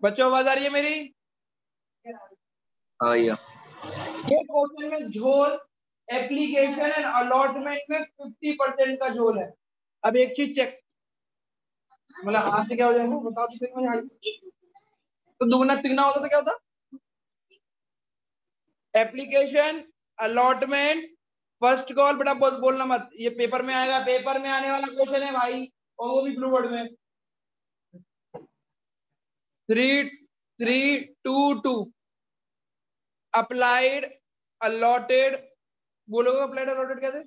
बच्चों आवाज आ रही है मेरी? हाँ भैया। ये क्वेश्चन में झोल एप्लीकेशन एंड अलॉटमेंट में 50% का झोल है। अब एक चीज चेक, मतलब हाथ से क्या हो जाएगा बताओ तो सही। मुझे तो दुगना तिगना होता तो क्या होता? Application, allotment, first call. बेटा बोलना मत, ये पेपर में आएगा, पेपर में आने वाला क्वेश्चन है भाई, और वो भी ब्लू वर्ड में। 3-3-2-2 अप्लाइड अलॉटेड। बोलोगे अप्लाइड अलॉटेड कैसे?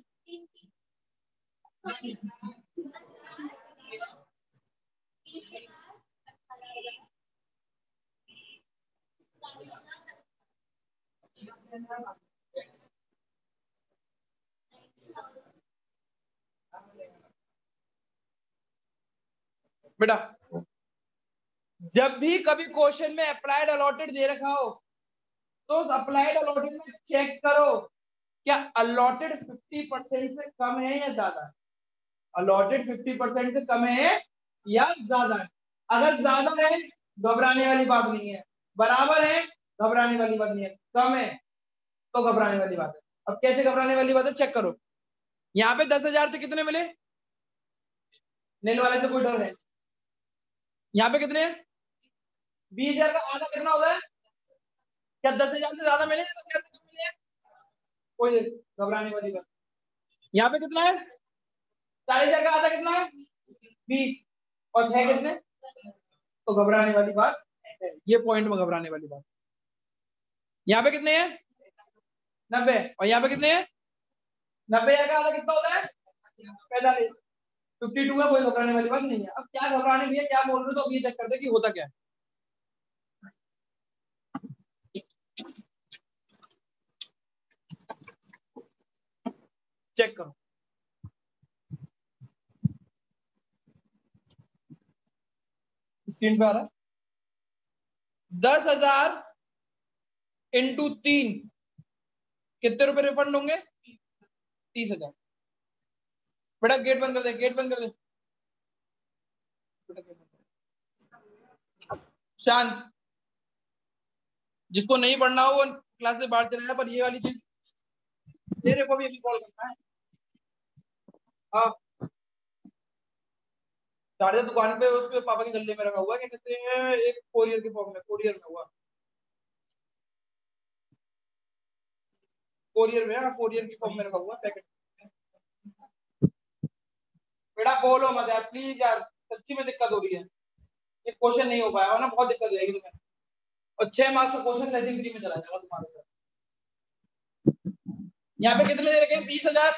बेटा जब भी कभी क्वेश्चन में अप्लाइड अलॉटेड दे रखा हो तो अप्लाइड अलॉटेड में चेक करो क्या अलॉटेड 50% से कम है या ज्यादा है। अलॉटेड 50% से कम है या ज्यादा है। अगर ज्यादा है घबराने वाली बात नहीं है, बराबर है घबराने वाली बात नहीं है, कम है तो घबराने वाली बात है। अब कैसे घबराने वाली बात है चेक करो। यहाँ पे 10,000 से कितने मिले? नील वाले से कोई डर है? यहाँ पे कितने? 20,000 का आधा कितना होता है? क्या 10,000 से ज्यादा मिले या 10,000 से कम मिले? कोई घबराने वाली बात। यहाँ पे कितना है? 40,000 का आधा कितना है? 20। और है कितने? तो घबराने वाली बात है। ये पॉइंट में घबराने वाली बात। यहाँ पे कितने हैं? 90। और यहाँ पे कितने हैं? 90,000 का आधा कितना होता है? 45। 52 है, कोई घबराने वाली बात नहीं है। अब क्या घबराने भैया, क्या बोल रहे हो, तो अब ये चेक करते कि होता क्या है। चेक करो स्क्रीन पे आ रहा है। 10,000 इंटू 3 कितने रुपए रिफंड होंगे? 30,000। बेटा गेट बंद कर दे, गेट बंद कर दे, शांत। जिसको नहीं पढ़ना हो वो क्लास से बाहर चला जाए, पर ये वाली चीज तेरे को भी अभी कॉल करना है। हाँ चार्जर दुकान पे उसके पापा के गले में रखा हुआ है, क्या कहते हैं, एक कोरियर के फॉर्म में, कोरियर में हुआ, कोरियर में, कोरियर की फॉर्म में रखा हुआ सेकंड। बेटा बोलो मत यार प्लीज यार, सच्ची में दिक्कत हो रही है। ये क्वेश्चन नहीं हो पाया और ना बहुत दिक्कत हो जाएगी तुम्हें। और 6 मार्क्स का क्वेश्चन लेजिबिलिटी में चला जाएगा तुम्हारे साथ। यहाँ पे कितने दे रखे हैं? 20,000।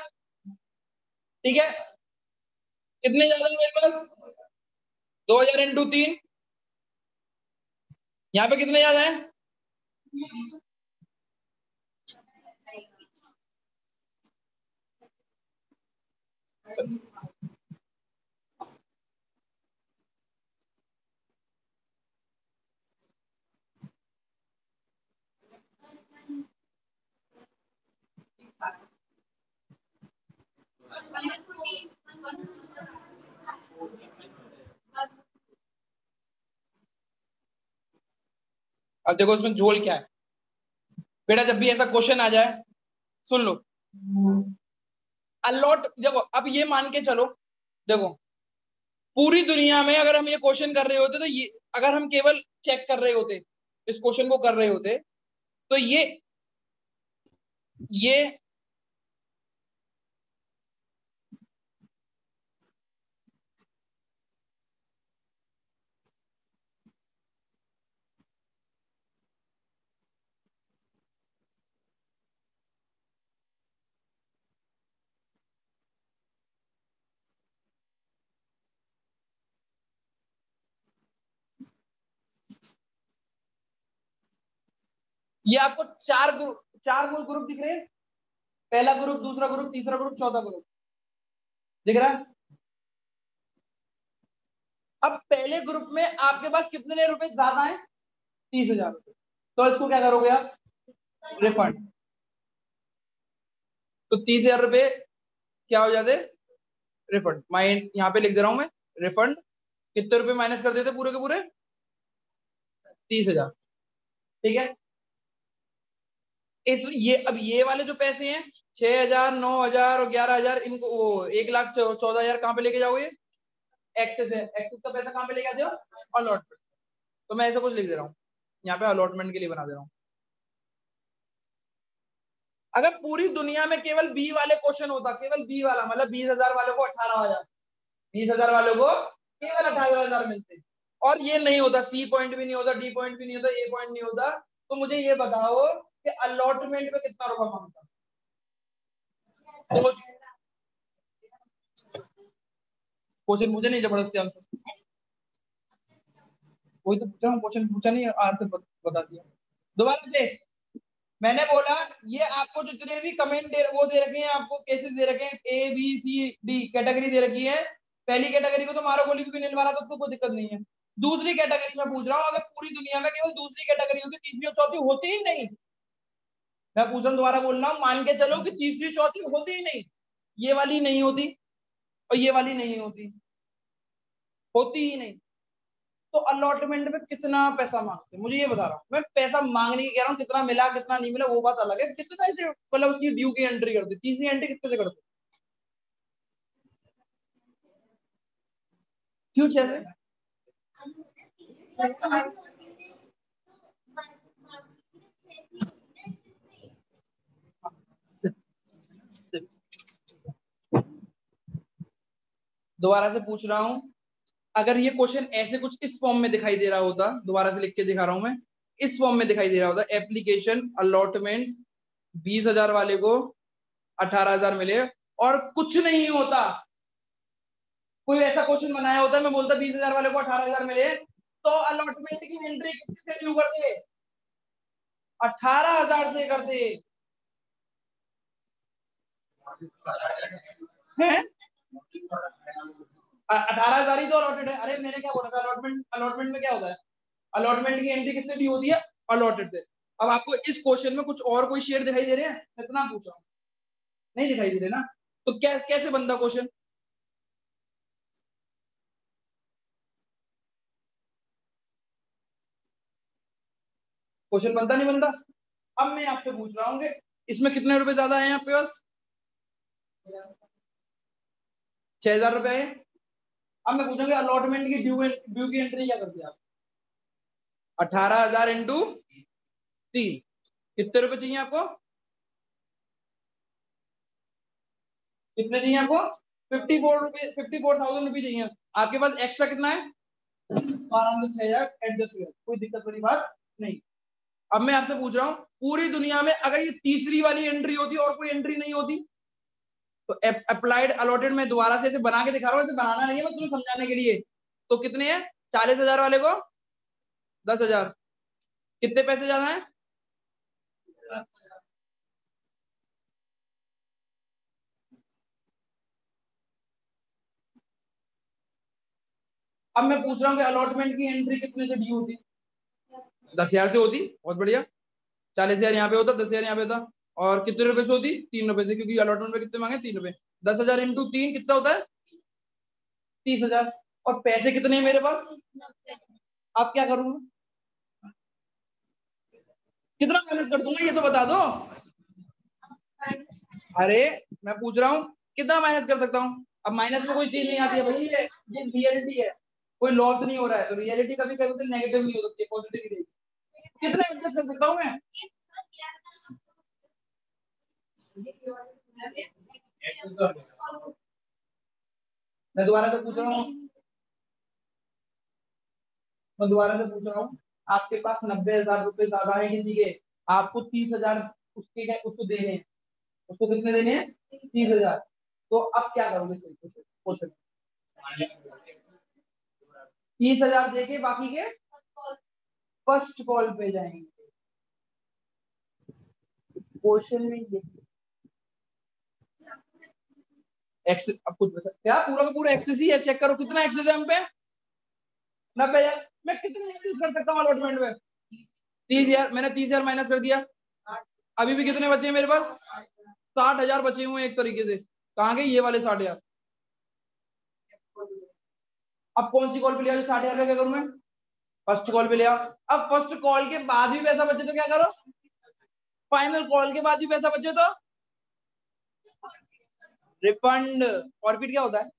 ठीक है, कितने ज्यादा है मेरे पास? 2,000 इंटू 3। यहाँ पे कितने ज्यादा है? अब देखो इसमें झोल क्या है। बेटा जब भी ऐसा क्वेश्चन आ जाए सुन लो, अलॉट देखो, अब ये मान के चलो, देखो पूरी दुनिया में अगर हम ये क्वेश्चन कर रहे होते तो ये, अगर हम केवल चेक कर रहे होते, इस क्वेश्चन को कर रहे होते, तो ये आपको चार ग्रुप दिख रहे हैं। पहला ग्रुप, दूसरा ग्रुप, तीसरा ग्रुप, चौथा ग्रुप दिख रहा है। अब पहले ग्रुप में आपके पास कितने रुपए ज्यादा है? 30,000 रुपए। तो इसको क्या करोगे आप? रिफंड। तो 30,000 रुपए क्या हो जाते? रिफंड। मैं यहाँ पे लिख दे रहा हूं मैं, रिफंड। कितने रुपए माइनस कर देते पूरे के पूरे? 30,000, ठीक है। ये अब ये वाले जो पैसे हैं 6,000, 9,000 और 11,000, इनको वो 1,14,000 कहाँ पे लेके जाओगे? एक्सेस है, एक्सेस का पैसा कहाँ पे लेके आते हो? अलॉटमेंट। तो मैं ऐसा कुछ लिख दे रहा हूँ यहाँ पे, अलॉटमेंट के लिए बना दे रहा हूँ। अगर पूरी दुनिया में केवल बी वाले क्वेश्चन होता, केवल बी वाला, मतलब 20,000 वालों को 18,000, 20,000 वालों को केवल 18,000 मिलते, और ये नहीं होता, सी पॉइंट भी नहीं होता, डी पॉइंट भी नहीं होता, ए पॉइंट नहीं होता, तो मुझे ये बताओ कि अलॉटमेंट में कितना रुपया मांगता? क्वेश्चन मुझे नहीं, जबरदस्ती आंसर, वही तो पूछ रहा हूँ, क्वेश्चन पूछा नहीं, आंसर बता दिया। दोबारा से मैंने बोला, ये आपको जितने भी कमेंट वो दे रखे हैं, आपको केसेस दे रखे हैं, A B C D category दे रखी है। पहली कैटेगरी को तो मारो गोली भी नहीं मारा तो उसको कोई दिक्कत नहीं है। दूसरी कैटेगरी में पूछ रहा हूँ, अगर पूरी दुनिया में केवल दूसरी कैटेगरी होती, तीसरी और चौथी होती ही नहीं। मैं पूछ रहा हूँ, दोबारा बोल रहा हूँ, मान के चलो कि तीसरी चौथी होती ही नहीं, ये वाली नहीं होती और ये वाली नहीं होती, होती ही नहीं, तो अलॉटमेंट में कितना पैसा मांगते? मुझे ये बता रहा हूँ मैं, पैसा मांगने की कह रहा हूँ, कितना मिला कितना नहीं मिला वो बात अलग है, कितना इसे मतलब उसकी ड्यू की एंट्री करते, तीसरी एंट्री कितने से करते? क्यों चले? दोबारा से पूछ रहा हूँ, अगर ये क्वेश्चन ऐसे कुछ इस फॉर्म में दिखाई दे रहा होता, दोबारा से लिख के दिखा रहा हूं मैं, इस फॉर्म में दिखाई दे रहा होता, एप्लीकेशन अलॉटमेंट 20,000 वाले को 18,000 मिले, और कुछ नहीं होता, कोई ऐसा क्वेश्चन बनाया होता, मैं बोलता 20,000 वाले को 18,000 मिले, तो अलॉटमेंट की एंट्री कितने से ड्यू करते? 18,000 से करते हैं। 18,000 ही तो अलॉटेड है। अरे मैंने क्या बोला था, अलॉटमेंट, अलॉटमेंट में क्या होता है? अलॉटमेंट की एंट्री किससे ड्यू होती है? अलॉटेड से। अब आपको इस क्वेश्चन में कुछ और कोई शेयर दिखाई दे रहे हैं? इतना पूछा हूं, नहीं दिखाई दे रहे ना, तो कैसे बनता क्वेश्चन? क्वेश्चन बनता नहीं बनता? अब मैं आपसे पूछ रहा हूँ कि इसमें कितने रुपए ज्यादा है आपके पास? 6,000 रुपए है। अब मैं पूछूंगा अलॉटमेंट की ड्यू की एंट्री क्या करते हैं आप? 18,000 इंटू 3, कितने रुपए चाहिए आपको? कितने चाहिए आपको? 54 रुपए, 54,000 रुपये चाहिए। आपके पास एक्स्ट्रा कितना है? 12,000 एडजस्ट कर, कोई दिक्कत वाली बात नहीं। अब मैं आपसे पूछ रहा हूँ, पूरी दुनिया में अगर ये तीसरी वाली एंट्री होती और कोई एंट्री नहीं होती, तो अप्लाइड अलॉटेड में दोबारा से ऐसे बना के दिखा रहा हूँ, ऐसे बनाना नहीं है, मैं तुम्हें समझाने के लिए। तो कितने हैं? 40,000 वाले को 10,000, कितने पैसे ज्यादा है? अब मैं पूछ रहा हूँ कि अलॉटमेंट की एंट्री कितने से ड्यू होती? 10,000 से होती, बहुत बढ़िया। 40,000 यहाँ पे होता, 10,000 यहाँ पे होता, और कितने रुपए से होती? 3 रुपए से, क्योंकि अलॉटमेंट में कितने मांगे? 3 रुपए। 10,000 इंटू 3 कितना होता है? 30,000। और पैसे कितने हैं मेरे पास? आप क्या करूंगा? कितना माइनस कर दूंगा ये तो बता दो। अरे मैं पूछ रहा हूँ कितना माइनस कर सकता हूँ? अब माइनस में कोई चीज नहीं आती है भाई, ये रियलिटी है, कोई लॉस नहीं हो रहा है, तो रियलिटी कभी कभी नेगेटिव नहीं हो सकती है, पॉजिटिव ही रहेगी। कितना एडजस्ट कर सकता हूँ मैं? मैं दोबारा से पूछ रहा हूँ, मैं दोबारा से पूछ रहा हूँ, आपके पास 90,000 रुपए ज्यादा है किसी के, आपको 30,000 उसको देने हैं, उसको कितने देने हैं? 30,000। तो अब क्या करोगे? क्वेश्चन, 30,000 देके बाकी के फर्स्ट कॉल पे जाएंगे। क्वेश्चन में ये एक्स, अब कुछ बता क्या, पूरा का पूरा एक्सेस ही है, चेक करो कितना एक्सेस है हम पे। 90,000। मैं कितने यूज कर सकता हूँ अलॉटमेंट में? 30,000, मैंने 30,000 माइनस कर दिया, अभी भी कितने बचे हैं मेरे पास? 60,000 बचे हुए एक तरीके से। कहाँ गए ये वाले 60,000? अब कौन सी कॉल पे लिया? 60,000 का क्या करूं मैं? फर्स्ट कॉल पे ले आओ। अब फर्स्ट कॉल के बाद भी पैसा बचे तो क्या करो, फाइनल कॉल के बाद भी पैसा बचे तो रिफंड। फॉरफिट क्या होता है?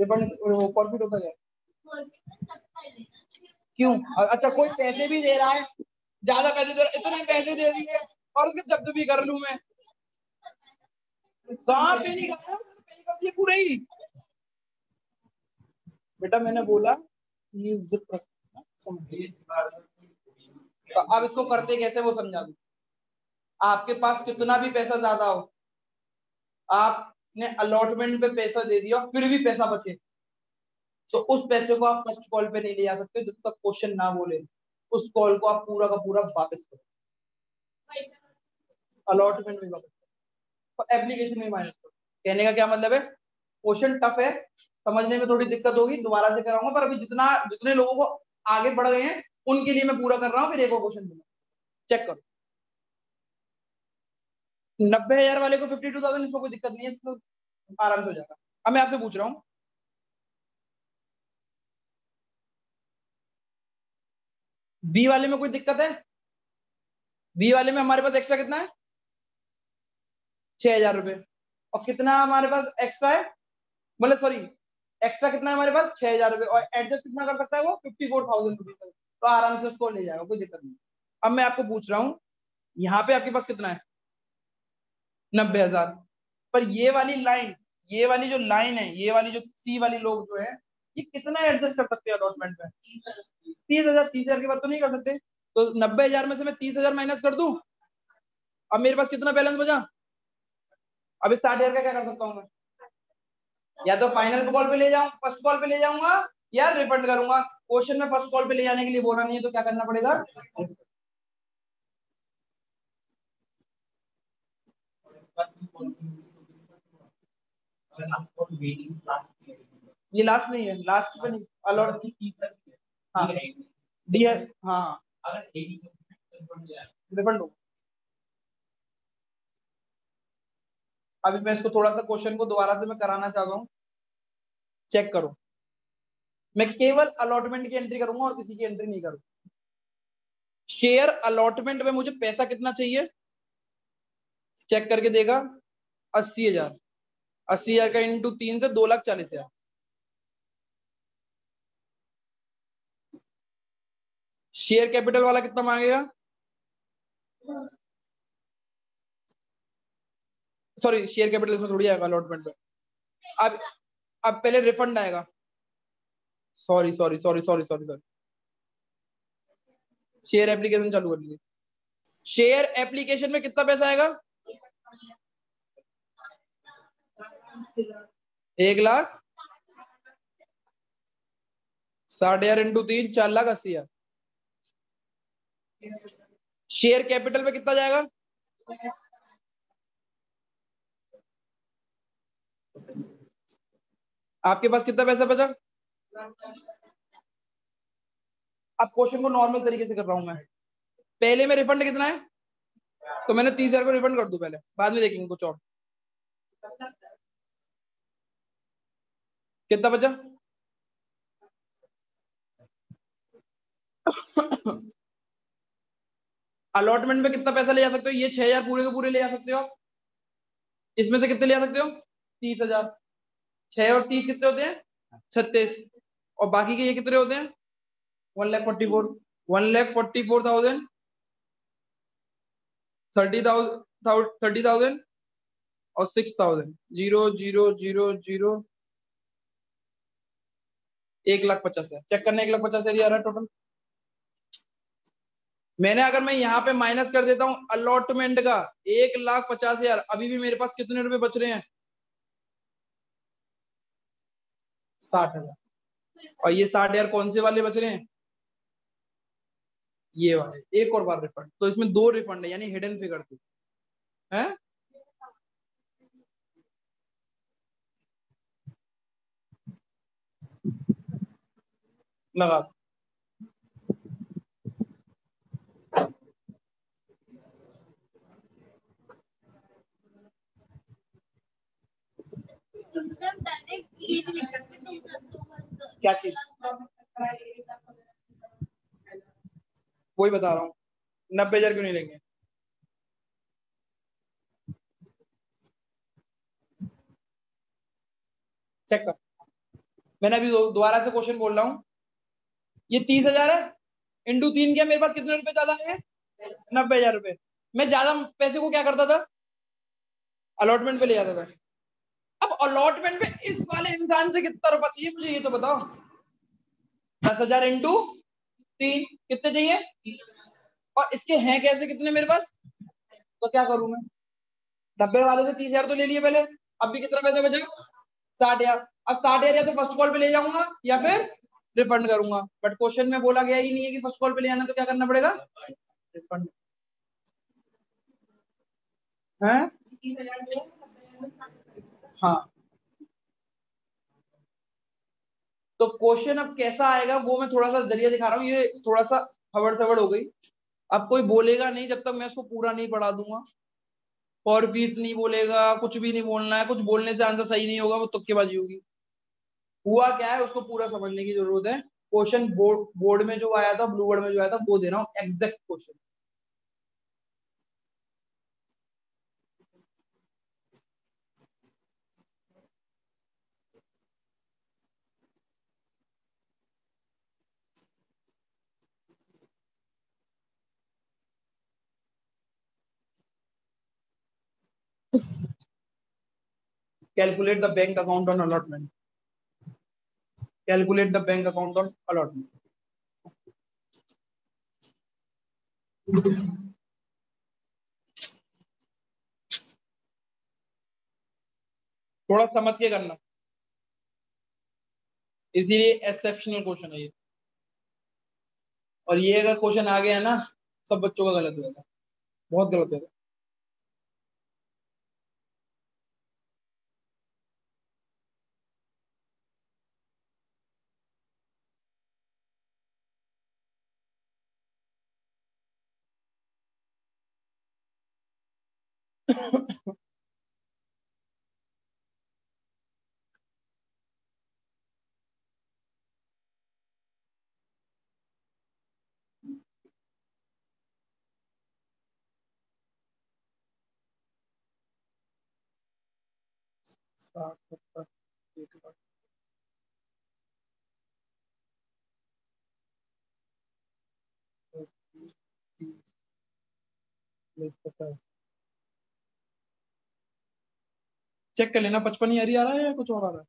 रिफंड फॉरफिट होता है क्यों? अच्छा कोई पैसे भी दे रहा है, ज्यादा पैसे दे रहा है, इतने पैसे दे दिए और उसके जब्त भी कर लूं मैं, कहाँ पे नहीं कर रहा, पे कर दिए पूरे ही। बेटा मैंने बोला ये जिप समझिए। तो अब इसको करते कैसे वो समझा दूं। आपके पास कितना भी पैसा ज्यादा हो, आपने अलॉटमेंट पे पैसा दे दिया फिर भी पैसा बचे, तो उस पैसे को आप फर्स्ट कॉल पे नहीं ले जा सकते जब तक क्वेश्चन ना बोले। उस कॉल को आप पूरा का पूरा वापस करो, अलॉटमेंट में वापस करो, तो एप्लीकेशन में माइनस करो। कहने का क्या मतलब है, क्वेश्चन टफ है, समझने में थोड़ी दिक्कत होगी, दोबारा से कराऊंगा, पर अभी जितना जितने लोगों को आगे बढ़ गए हैं उनके लिए मैं पूरा कर रहा हूँ, फिर एक और क्वेश्चन दूंगा, चेक करो। 90,000 वाले को 52,000, इसको कोई दिक्कत नहीं है, इसको आराम से हो जाएगा। अब मैं आपसे पूछ रहा हूँ, बी वाले में कोई दिक्कत है? बी वाले में हमारे पास एक्स्ट्रा कितना है, 6,000 रुपए, और कितना हमारे पास एक्स्ट्रा है, मतलब सॉरी एक्स्ट्रा कितना है हमारे पास, 6,000 रुपए, और एडजस्ट कितना कर सकता है वो, 54,000 रुपीज तक, तो आराम से उसको ले जाएगा, कोई दिक्कत नहीं। अब मैं आपको पूछ रहा हूँ, यहाँ पे आपके पास कितना है, 90,000, पर ये वाली लाइन, ये वाली जो लाइन है, ये वाली जो सी वाली लोग जो है, ये कितना एडजस्ट कर सकते हैं अलॉटमेंट में, 30,000, 30,000 के बाद तो नहीं कर सकते, तो 90,000 में से मैं 30,000 माइनस कर दूं, अब मेरे पास कितना बैलेंस बचा, अब इस 60,000 का क्या कर सकता हूँ मैं, या तो फाइनल कॉल पे ले जाऊं, फर्स्ट कॉल पे ले जाऊंगा, या रिफंड करूंगा। क्वेश्चन में फर्स्ट कॉल पे ले जाने के लिए बोला नहीं है, तो क्या करना पड़ेगा, ये लास्ट नहीं है, लास्ट पे नहीं, अलॉट हाँ डी है, हाँ रिफंड हो। अभी मैं इसको थोड़ा सा क्वेश्चन को दोबारा से मैं कराना चाहता हूँ, चेक करो। मैं केवल अलॉटमेंट की एंट्री करूंगा और किसी की एंट्री नहीं करूंगा। शेयर अलॉटमेंट में मुझे पैसा कितना चाहिए, चेक करके देगा, 80,000, 80,000 का इंटू 3 से 2,40,000। शेयर कैपिटल वाला कितना मांगेगा, सॉरी शेयर कैपिटल इसमें थोड़ी आएगा अलॉटमेंट में। अब अब पहले रिफंड आएगा, sorry sorry sorry sorry sorry sorry, share application चालू कर लीजिए। शेयर एप्लीकेशन में कितना पैसा आएगा, 1,00,000, 60,000 इंटू 3, 4,80,000। शेयर कैपिटल में कितना जाएगा, आपके पास कितना पैसा बचा। अब क्वेश्चन को नॉर्मल तरीके से कर रहा हूं मैं, पहले में रिफंड कितना है, तो मैंने 30,000 को रिफंड कर दूं पहले, बाद में देखेंगे कुछ और। कितना बचा अलॉटमेंट में कितना पैसा ले जा सकते हो, ये 6,000 पूरे के पूरे ले जा सकते हो आप, इसमें से कितने ले जा सकते हो, 30,000, 6 और 30 कितने होते हैं, 36, और बाकी के ये कितने होते हैं, 1,44, 1,44,000, 30,000, 30,000 और 6,000, 0,0,0,0, 1,50,000, चेक करना, 1,50,000 आ रहा है टोटल। मैंने अगर मैं यहाँ पे माइनस कर देता हूँ अलॉटमेंट का 1,50,000, अभी भी मेरे पास कितने रुपए बच रहे हैं, 60,000, और ये 60,000 कौन से वाले बच रहे हैं, ये वाले, एक और बार रिफंड, तो इसमें दो रिफंड है, यानी हिडन फिगर थी है। लगा क्या चीज? वही बता रहा हूँ, 90,000 क्यों नहीं लेंगे? चेक कर, मैंने अभी दोबारा से क्वेश्चन बोल रहा हूँ। ये 30,000 है, इंटू 3 किया, मेरे पास कितने रुपए ज्यादा है? 90,000 रुपए। मैं ज्यादा पैसे को क्या करता था? अलॉटमेंट पे ले जाता था। अब अलॉटमेंट पे इस वाले इंसान से कितना रुपया चाहिए मुझे, ये तो बताओ। 10,000 इंटू 3 कितने चाहिए? और इसके हैं कैसे कितने मेरे पास? तो क्या करूं मैं? 90 वाले से 30,000 तो ले लिए पहले, अब भी कितना पैसे बचे? 60,000। अब 60,000 या तो फर्स्ट कॉल पे ले जाऊंगा या फिर रिफंड करूंगा, बट क्वेश्चन में बोला गया ही नहीं है कि फर्स्ट कॉल पे ले जाना, तो क्या करना पड़ेगा? रिफंड है। हाँ, तो क्वेश्चन अब कैसा आएगा वो मैं थोड़ा सा जरिया दिखा रहा हूँ, ये थोड़ा सा हवड़ सवड़ हो गई। अब कोई बोलेगा नहीं जब तक मैं उसको पूरा नहीं पढ़ा दूंगा। फॉरफीट नहीं बोलेगा, कुछ भी नहीं बोलना है, कुछ बोलने से आंसर सही नहीं होगा, वो तुक्केबाजी होगी। हुआ क्या है उसको पूरा समझने की जरूरत है। क्वेश्चन बोर्ड में जो आया था, ब्लू बोर्ड में जो आया था, वो दे रहा हूँ exact question. Calculate the bank account on allotment. Calculate the bank account on allotment. थोड़ा समझ के करना, इसीलिए एक्सेप्शनल क्वेश्चन है ये। और ये अगर क्वेश्चन आ गया ना, सब बच्चों का गलत होगा, बहुत गलत होगा। साठ, सत्तर, एक लाख, 10, 20, 30, 40, 50। चेक कर लेना, 55 ही आ रहा है या कुछ और आ रहा है?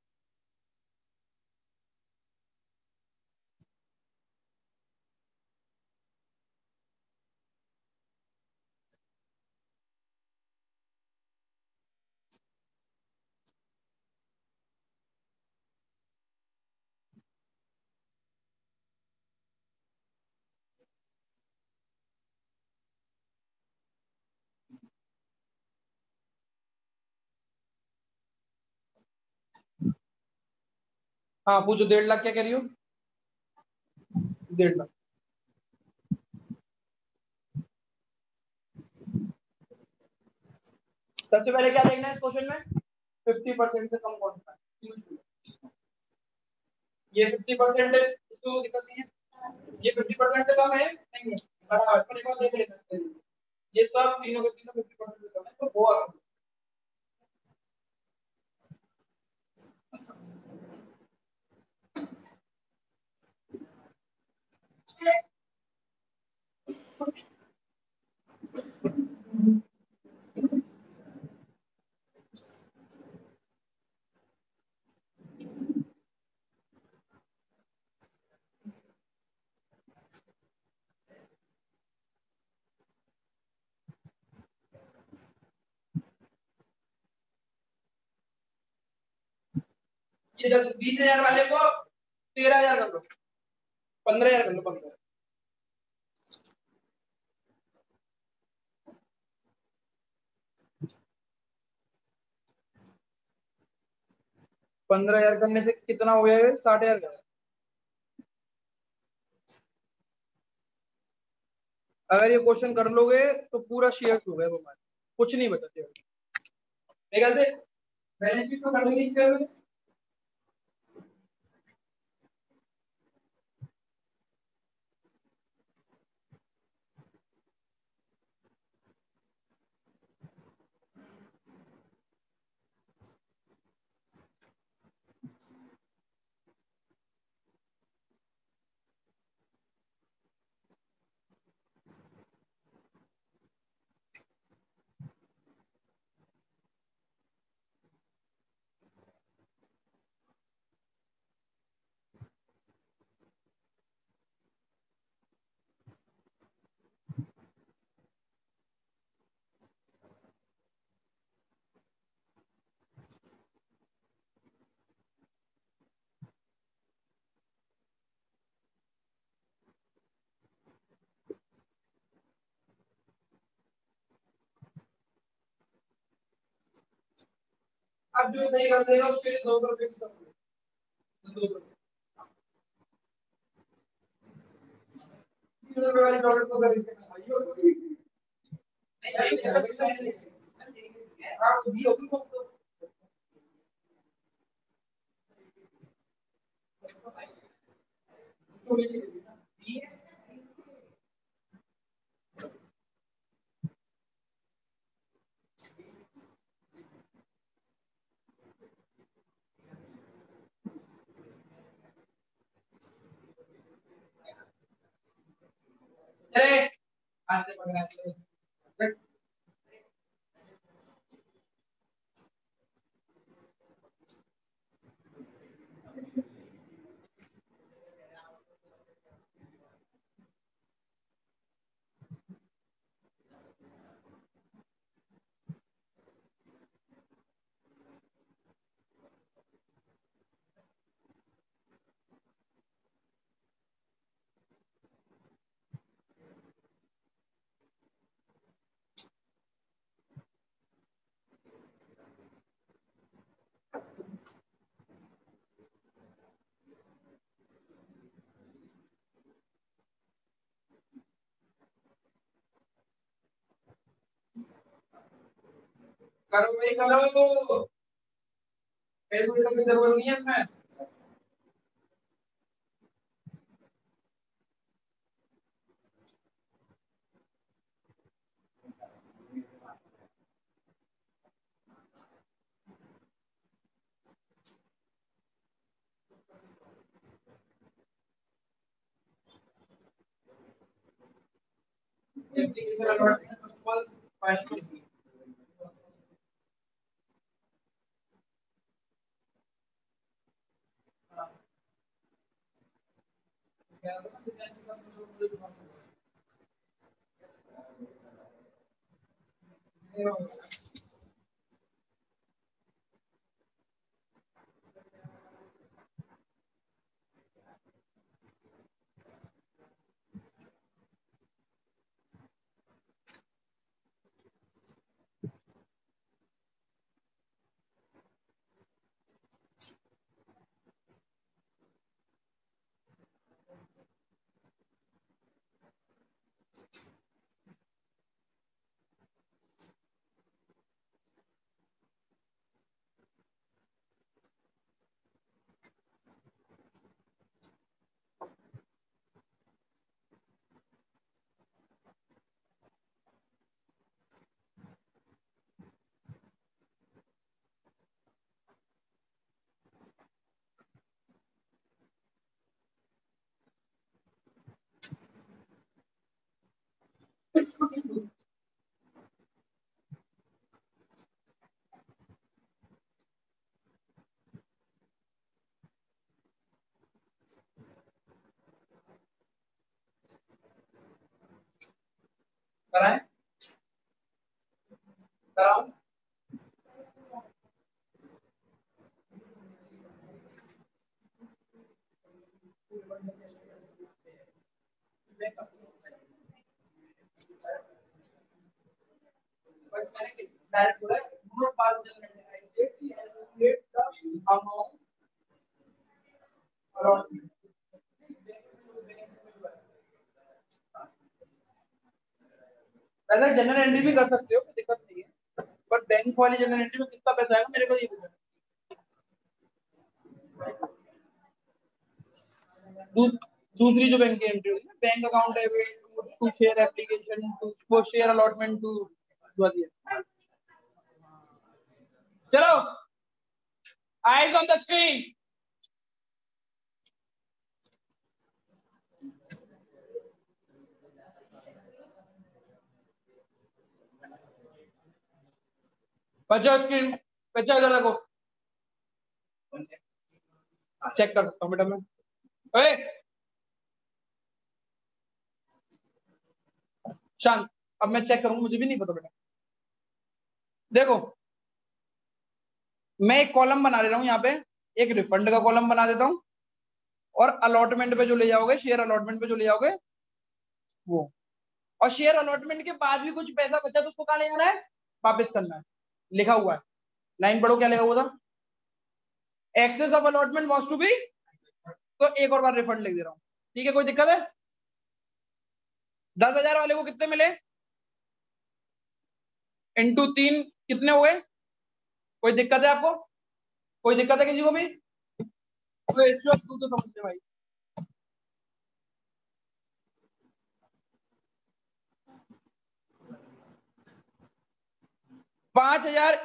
हाँ पूछो, 1.5 लाख क्या कह रही हो? 1.5 लाख। सबसे पहले क्या देखना है क्वेश्चन में? 50% से कम कौन सा है। ये 50% है, इसको कोई दिक्कत नहीं है। ये 50% से कम है नहीं है, बराबर, पर एक बार देख लेना इसके लिए। ये सब तीनों के तीनों 50% से कम है, तो वो आ ये 20,000 वाले को 13,000 कर लो, 15,000 कर लो, 15,000 करने से कितना हो गया? 60,000 का। अगर ये क्वेश्चन कर लोगे तो पूरा शेयर हो गया तुम्हारा, कुछ नहीं बचा शेयर। मेरे ख्याल से बैलेंस शीट तो कर ली फिर। अब जो सही कर देगा उसके लिए 2 रुपए की दो रुपए वाली डॉलर को खरीद के खाइयो। हाँ दी होगी वो तो। उसको नीचे अरे हाथ से पकड़ा करो भाई करो। कैलकुलेटर की जरूरत नहीं है मैं। एप्लीकेशन अलॉटमेंट फाइनल कराएं कराऊं। बस मैंने डायरेक्ट बोला note pass I state calculate the amount allotment. पहले जनरल एंट्री भी कर सकते हो, कोई दिक्कत नहीं है, बट बैंक वाली जनरल एंट्री में कितना पैसा आएगा मेरे को ये बता। दूसरी जो बैंक की एंट्री होगी ना, bank account debit to share application to share allotment to दिया। चलो आइज ऑन द स्क्रीन। बच्चों स्क्रीन बच्चा इधर देखो, चेक कर सकता हूँ बेटा मैं। ओए शांत, अब मैं चेक करूंगा, मुझे भी नहीं पता बेटा। देखो मैं एक कॉलम बना ले रहा हूँ यहाँ पे, एक रिफंड का कॉलम बना देता हूँ, और अलॉटमेंट पे जो ले जाओगे, शेयर अलॉटमेंट पे जो ले जाओगे वो, और शेयर अलॉटमेंट के बाद भी कुछ पैसा बचा तो उसको कहाँ ले जाना है, वापस करना है। लिखा हुआ है, लाइन पढ़ो क्या लिखा हुआ था, excess of allotment was to be, तो एक और बार रिफंड लिख दे रहा हूँ। ठीक है, कोई दिक्कत है? 10,000 वाले को कितने मिले, इंटू 3 कितने हुए? कोई दिक्कत है आपको? कोई दिक्कत है किसी को भी? तू तो समझ भाई। 5,000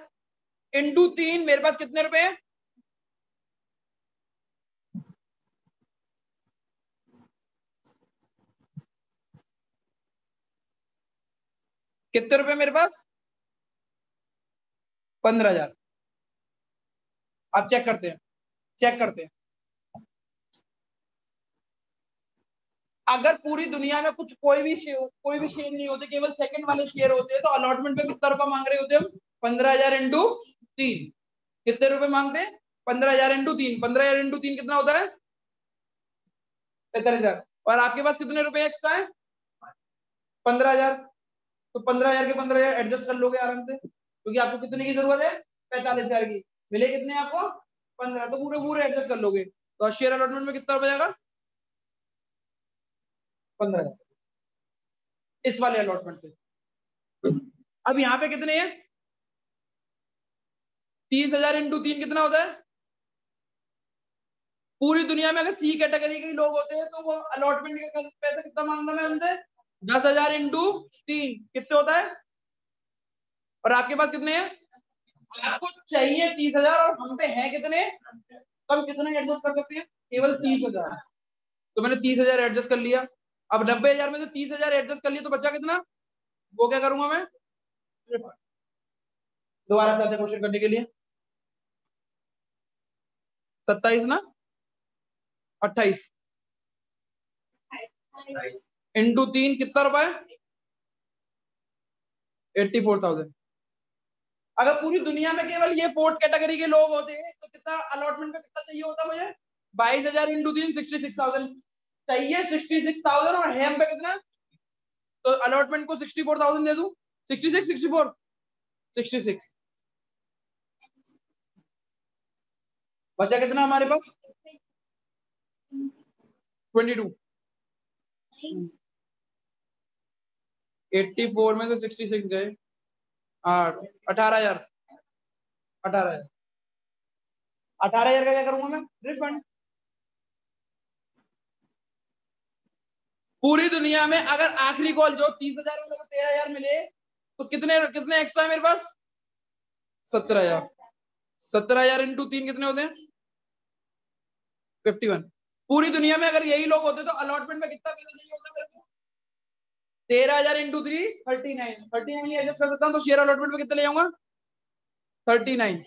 इंटू 3 मेरे पास कितने रुपए हैं? कितने रुपए मेरे पास? 15,000। अब चेक करते हैं, चेक करते हैं। अगर पूरी दुनिया में कुछ कोई भी शेयर नहीं होते, केवल सेकंड वाले शेयर होते हैं, तो अलॉटमेंट पे कितना रुपया मांग रहे होते हम? 15,000 इंटू 3। कितने रुपए मांगते हैं? 15,000 इंटू 3। 15,000 इंटू 3 कितना होता है? 45,000। और आपके पास कितने रुपए एक्स्ट्रा है? 15,000। तो 15,000 के 15,000 एडजस्ट कर लोगे आराम से, क्योंकि आपको कितने की जरूरत है? 45,000 की। मिले कितने आपको? 15। तो पूरे पूरे एडजस्ट कर लोगे, तो शेयर अलॉटमेंट में कितना रुपया जाएगा? 15,000 इस वाले अलॉटमेंट से। अब यहाँ पे कितने हैं? 30,000 इंटू 3 कितना होता है? पूरी दुनिया में अगर सी कैटेगरी के लोग होते हैं तो वो अलॉटमेंट का पैसा कितना मांगना है उनसे? 10,000 इंटू 3 कितने होता है? और आपके पास कितने हैं? आपको चाहिए 30,000 और हम पे है कितने? तो हम कितने एडजस्ट कर सकते हैं? केवल 30,000। तो मैंने 30,000 एडजस्ट कर लिया। अब 90,000 में से 30,000 एडजस्ट कर लिया, तो बचा कितना? वो क्या करूंगा मैं? दोबारा से क्वेश्चन करने के लिए। 27 ना 28 इंटू 3 कितना रुपए? 84,000। अगर पूरी दुनिया में केवल ये फोर्थ कैटेगरी के लोग होते तो कितना अलॉटमेंट में कितना चाहिए होता मुझे? 22,000 इंटू 3 66,000 चाहिए। 66,000 और है हम पे कितना? तो अलॉटमेंट को 64,000 दे दूं। 66 64 66। बचा कितना हमारे पास? 22। 84 में से 66 गए 8 18,000। 18,000। 18,000 का क्या करूंगा मैं? रिफंड। पूरी दुनिया में अगर आखिरी कॉल जो 30,000 वाले को 13,000 मिले, तो कितने कितने एक्स्ट्रा है मेरे पास? 17,000। 17,000 इंटू 3 कितने होते हैं? 51। पूरी दुनिया में अगर यही लोग होते तो अलॉटमेंट में कितना पैसा चाहिए होता मेरे को? 13,000 इंटू 3 39। 39 एडजस्ट कर सकता हूँ, तो शेयर अलॉटमेंट में कितने ले जाऊंगा? 39।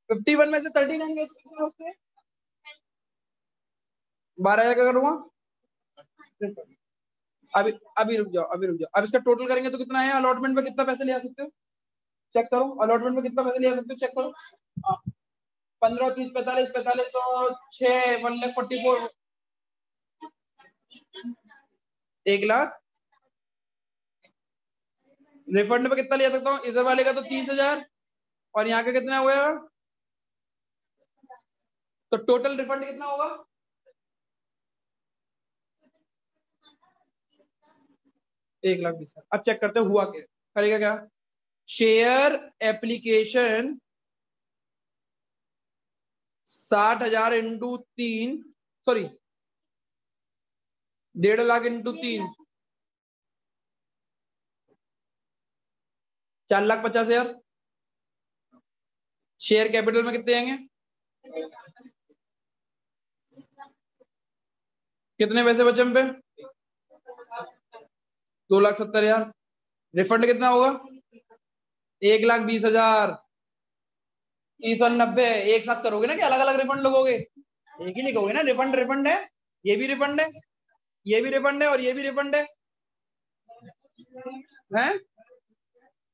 51 में से 39 में कितने होते हैं? 12,000 का करूंगा। अभी अभी रुक जाओ, अभी रुक जाओ। अब इसका टोटल करेंगे तो कितना है? अलॉटमेंट में कितना पैसे ले आ सकते हो? चेक करो, अलॉटमेंट में कितना पैसे ले आ सकते हो, चेक करो। हाँ, 15 30 45 45 तो 6 1,44,000। 1,00,000। रिफंड में कितना ले सकता हूँ? इधर वाले का तो 30,000 और यहाँ का कितना हुआ? तो टोटल रिफंड कितना होगा? 1,20,000। अब चेक करते हैं हुआ क्या, करेगा क्या? Share application 60,000 into 3, sorry 1.5 lakh into 3, 4,50,000। Share capital में कितने आएंगे? कितने पैसे बचे हम पे? 2,70,000। रिफंड कितना होगा? 1,20,000। 30 और 90 एक साथ करोगे ना कि अलग अलग रिफंड लगोगे? एक ही लिखोगे ना। रिफंड रिफंड है, ये भी रिफंड है, ये भी रिफंड है और ये भी रिफंड है। हैं?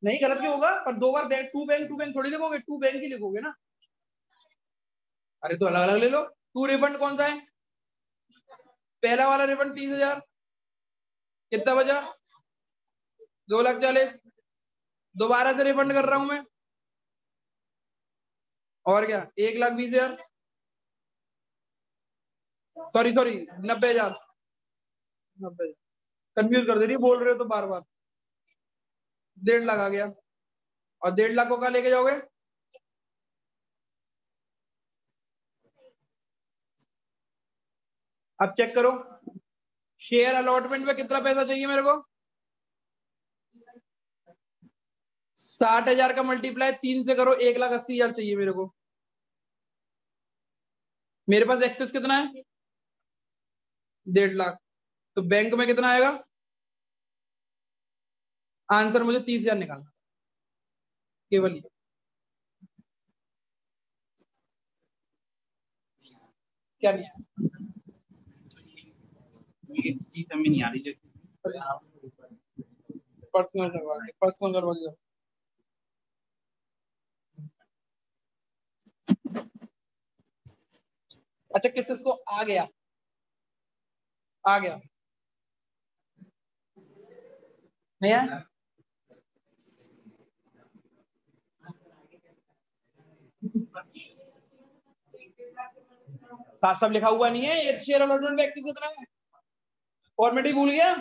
नहीं गलत क्यों होगा? पर दो बार बैंक टू बैंक थोड़ी लिखोगे, टू बैंक ही लिखोगे ना। अरे तो अलग अलग ले लो। टू रिफंड कौन सा है? पहला वाला रिफंड 30,000। कितना बचा? 2,40,000। दोबारा से रिफंड कर रहा हूं मैं। और क्या? 1,20,000। Sorry sorry 90,000। 90,000 कंफ्यूज कर दे रही, बोल रहे हो तो बार बार। 1.5 लाख आ गया। और 1.5 लाख को कहाँ लेके जाओगे? अब चेक करो, शेयर अलॉटमेंट में कितना पैसा चाहिए मेरे को? 60,000 का मल्टीप्लाई 3 से करो, 1,80,000 चाहिए मेरे को। मेरे पास एक्सेस कितना है? 1.5 लाख। तो बैंक में कितना आएगा? आंसर मुझे 30,000 निकालना, केवल ये। क्या नहीं है? ये चीज हमें नहीं आ रही। पर्सनल करवा के, पर्सनल करवा के। अच्छा किस को आ गया? आ गया नहीं है? साथ सब लिखा हुआ नहीं है, एक शेयर अलॉटमेंट में एक्सेस कितना है? फॉर्मेट ही भूल गया।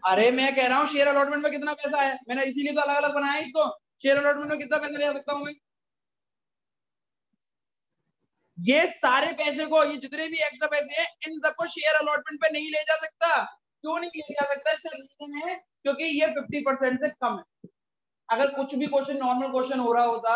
अरे मैं कह रहा हूँ शेयर अलॉटमेंट में कितना पैसा है, मैंने इसीलिए तो अलग अलग बनाया इसको। शेयर अलॉटमेंट में कितना पैसा ले सकता हूँ मैं? ये सारे पैसे को, ये जितने भी एक्स्ट्रा पैसे हैं, इन सबको शेयर अलॉटमेंट पे नहीं ले जा सकता। क्यों नहीं ले जा सकता? इसका रीजन है क्योंकि ये 50% से कम है। अगर कुछ भी क्वेश्चन नॉर्मल क्वेश्चन हो रहा होता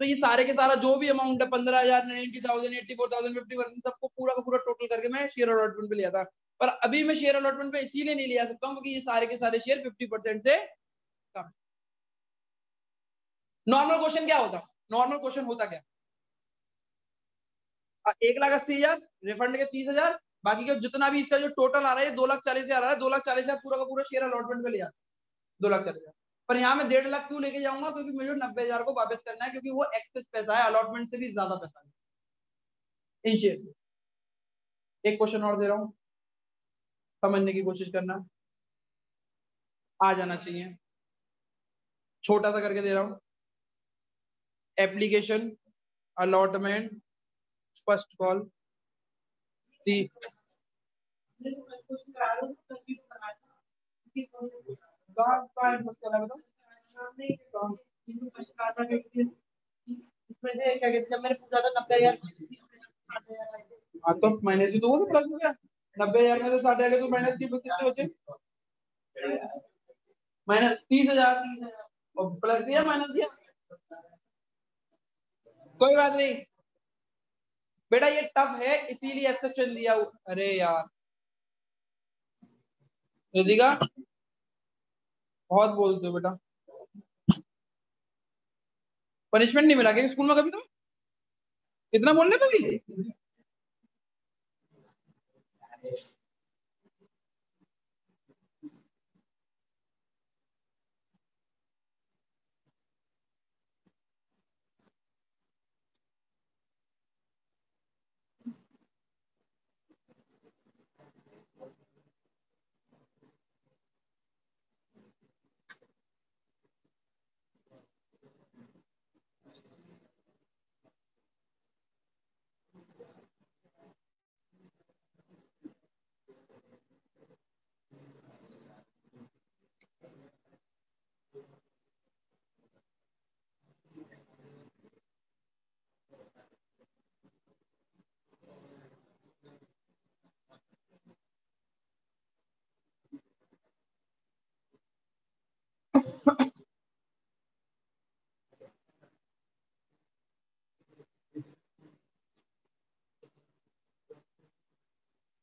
तो ये सारे के सारा जो भी अमाउंट है 15,000, 90,000, 84,000, 51, सबको पूरा का पूरा टोटल करके मैं शेयर अलॉटमेंट पे लिया था। पर अभी मैं शेयर अलॉटमेंट पे इसीलिए नहीं ले जा सकता हूँ क्योंकि ये सारे के सारे शेयर 50% से कम। नॉर्मल क्वेश्चन क्या होता? नॉर्मल क्वेश्चन होता क्या? 1,80,000 रिफंड के 30,000, बाकी का जितना भी इसका जो टोटल आ रहा है 2,40,000 आ रहा है। 2,40,000 पूरा का पूरा शेयर अलॉटमेंट में लिया, 2,40,000। पर यहाँ मैं 1.5 लाख क्यों लेके जाऊंगा? क्योंकि मुझे 90,000 को वापस करना है, क्योंकि वो एक्सेस पैसा है, अलॉटमेंट से भी ज्यादा पैसा है इन शेयर से। एक क्वेश्चन और दे रहा हूँ, समझने की कोशिश करना, आ जाना चाहिए। छोटा सा करके दे रहा हूँ। एप्लीकेशन अलॉटमेंट फर्स्ट कॉल दी। क्या कहते हैं, मैंने पूछा था 90,000। हाँ तो माइनस ही तो वो प्लस हो गया। 90,000 में से 60,000 तो माइनस की कितने बचे? -30,000। और प्लस दिया माइनस दिया, कोई बात नहीं बेटा, ये टफ है इसीलिए एक्सेप्शन दिया अरे यार रिदिका, बहुत बोलते हो बेटा। पनिशमेंट नहीं मिला क्या स्कूल में कभी? तो इतना बोलने पे भी?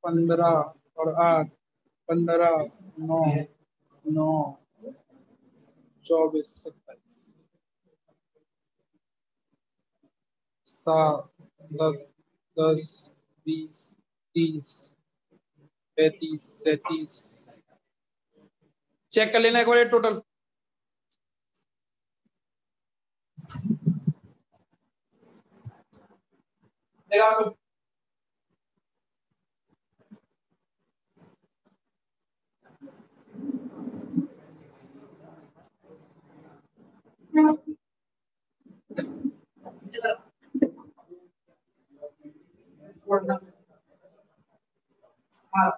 15 और 8, 15, 9, 9, 24, 27, 7, 10, 10, 20, 30, 35, 37। चेक कर लेना एक बार टोटल। हाँ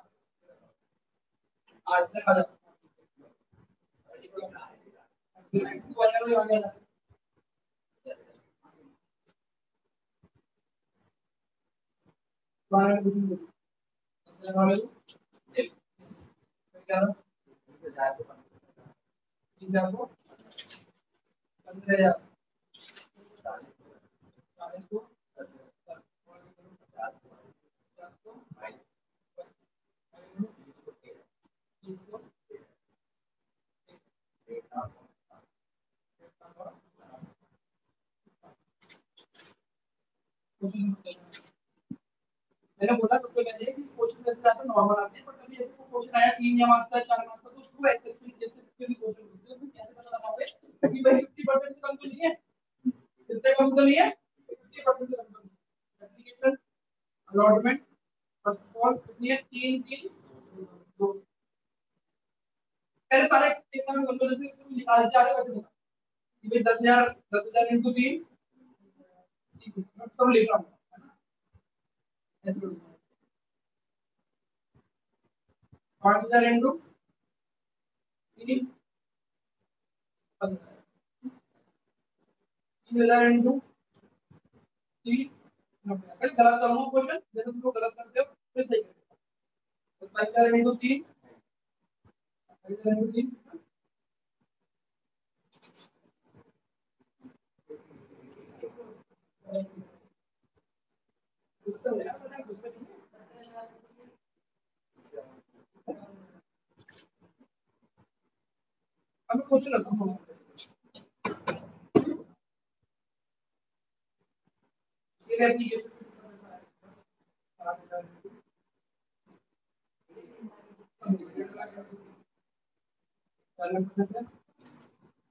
आज तक मैंने बोला सबसे पहले कि क्वेश्चन वैसे ज्यादा नॉर्मल आते हैं, पर कभी ऐसे क्वेश्चन आया 3 या मार्क्स का 4 मार्क्स का, तो उसको ऐसे भी क्वेश्चन पूछते हैं, तो कैसे पता लगाओगे कि भाई 50% से कम तो नहीं है, कितने कम तो नहीं है, 50% से कम तो नहीं है। Application allotment first of all कितनी है, 3 3 2। पहले सारे एक काम कर लो, जैसे तुम निकाल जा रहे हो वैसे निकाल कि भाई 10,000 इंटू 3 सब लिख रहा हूँ, है ना, ऐसे बोलो 5,000 इंटू 3 15, 3,000 इंटू 3 90। अगर गलत करूंगा क्वेश्चन, जैसे तुम लोग गलत करते हो फिर सही करो। तो 5,000 इंटू 3, 5,000 इंटू 3 उससे मेरा पता है कुछ भी नहीं। अब मैं क्वेश्चन रखता हूँ, ये एप्लीकेशन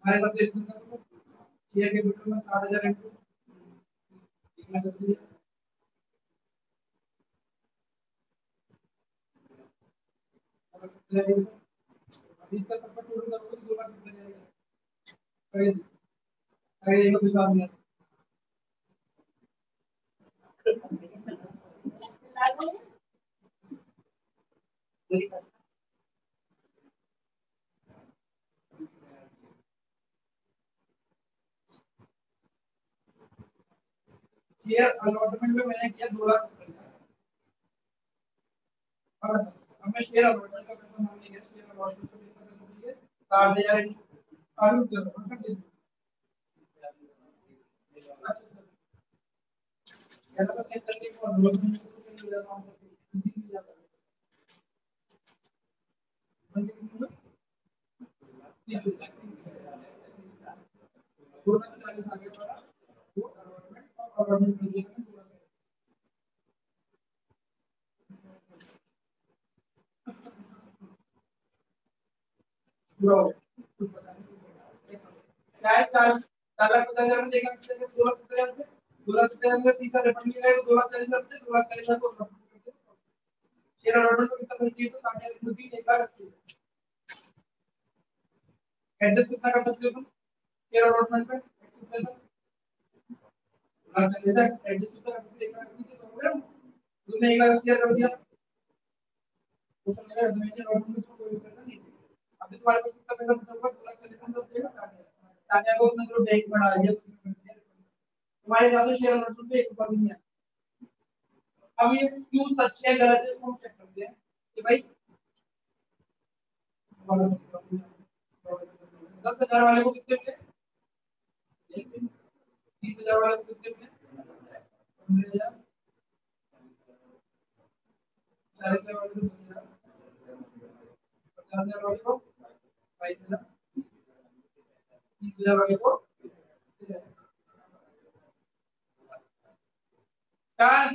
हमारे पास शेयर के बिटवीन में 60,000 इंटू 1,10,000। अभी इसका सबका टोटल करोगे तो 2 लाख कितना जाएगा, करिए करिए, एक हिसाब में शेयर अलॉटमेंट में मैंने किया 2,70,000। अब मैं शेयर अलॉटमेंट का पैसा मान लिया, शेयर अलॉटमेंट का कितना पैसा दिए 60,000 अच्छा यार, तो चेक करके और अलॉटमेंट को चेक कर रहा हूं, क्या 4,50,000 में देगा, 2,70,000 में 2,70,000 में तीसरा रिफंड मिलेगा तो 2,40,000 से 2,40,000 को शेयर अलॉटमेंट को कितना खर्च किया, तो 60,000 3 1,80,000 एडजस्ट कितना कर सकते हो तुम शेयर अलॉटमेंट पे, एडजस्ट कितना कर सकते हो, तुमने 1,80,000 कर दिया तो समझ रहे हो, अलॉटमेंट को कोई करना नहीं। अभी तुम्हारे पास कितना पैसा बचा हुआ, 2,40,000 देगा ताकि अगर तुमने जो बैंक बढ़ा दिया तुम्हारे पास शेयर अलॉटमेंट पे 1 रुपया भी नहीं है। अब ये क्यों सच है गलत है इसको हम चेक करते हैं कि भाई 10,000 वाले को कितने मिले, 20,000 वाले को कितने मिले, 15,000, 40,000 वाले को 10,000, 50,000 वाले को 22,000, 30,000 वाले को चार।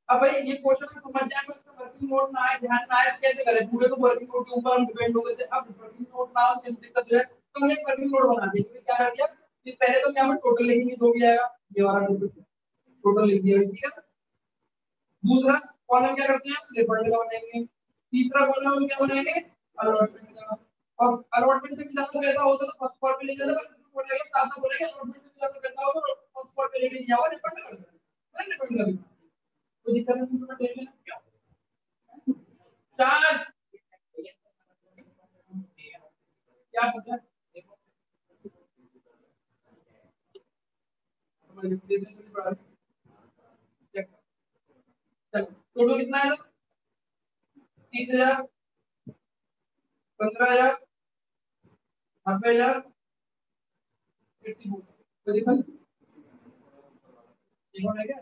अब भाई ये क्वेश्चन समझ जाए तो इसका वर्किंग नोट ना आए, ध्यान ना आए, कैसे करें? पूरे तो वर्किंग नोट के ऊपर हम डिपेंड हो गए थे, अब वर्किंग नोट ना हो कैसे दिक्कत है? तो हमने एक वर्किंग नोट बना दिया। क्या कर दिया कि पहले तो क्या हम टोटल लिखेंगे जो भी आएगा, ये वाला टोटल लिख दिया, ठीक है। दूसरा कॉलम क्या करते हैं, रिफंड का बनाएंगे। तीसरा कॉलम हम क्या बनाएंगे, अलॉटमेंट का। और अलॉटमेंट से ज्यादा पैसा होता तो फर्स्ट कॉल पे ले जाना, बोलेगा साथ में बोलेगा अलॉटमेंट से ज्यादा पैसा हो तो फर्स्ट कॉल पे लेके नहीं जाओ, रिफंड कर देना, रिफंड कर देना। तो दिक्कत है तुम्हें टेंशन क्या? चार क्या पूछा? टोटल कितना है? 30,000, 15,000, 90,000, 84। तो देखो ये है क्या?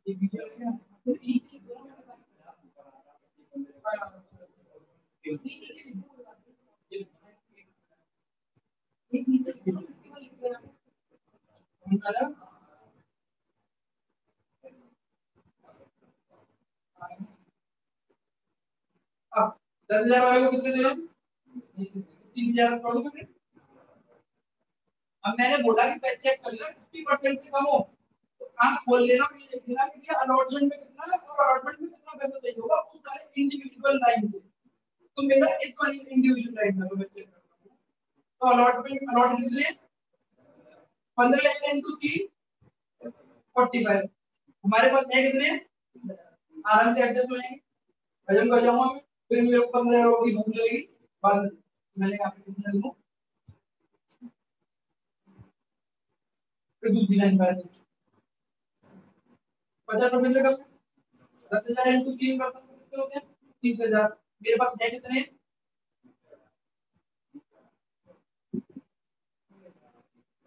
ये पीछे है क्या? अब 10,000 वाले को कितने देना? 30,000 प्रॉब्लम है। अब मैंने बोला कि पैसे चेक कर लेना 50% से कम हो तो आप खोल लेना, ये देख लेना कि अलॉटमेंट में कितना है और अलॉटमेंट में कितना पैसा चाहिए होगा उस सारे इंडिविजुअल लाइन से। तो मेरा एक वाली इंडिविजुअल लाइन है, मैं चेक करता हूं। तो अलॉटमेंट कितने? 15,000 इंटू 3, 45। हमारे पास है कितने? आराम से एडजस्ट हो जाएंगे, वजन कर जाऊंगा मैं, फिर मेरे को 15 की भूख लगेगी बाद में। मैंने कहा कितना लिखूं, फिर दूसरी लाइन पर 50% से कम। 10,000 इंटू 3 करता हूं तो कितने हो गए? 30,000। मेरे पास है कितने?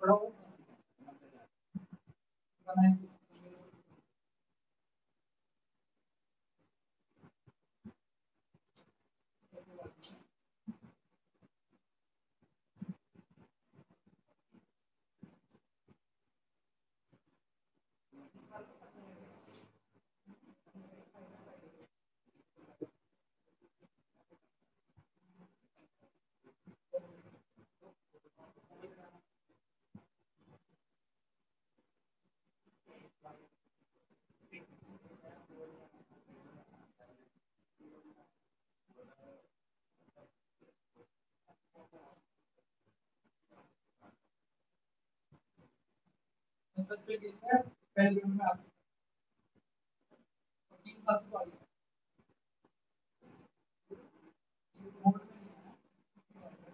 पढ़ो बनाए। सबसे केस है पहले दिन में आप 3 साल तो आई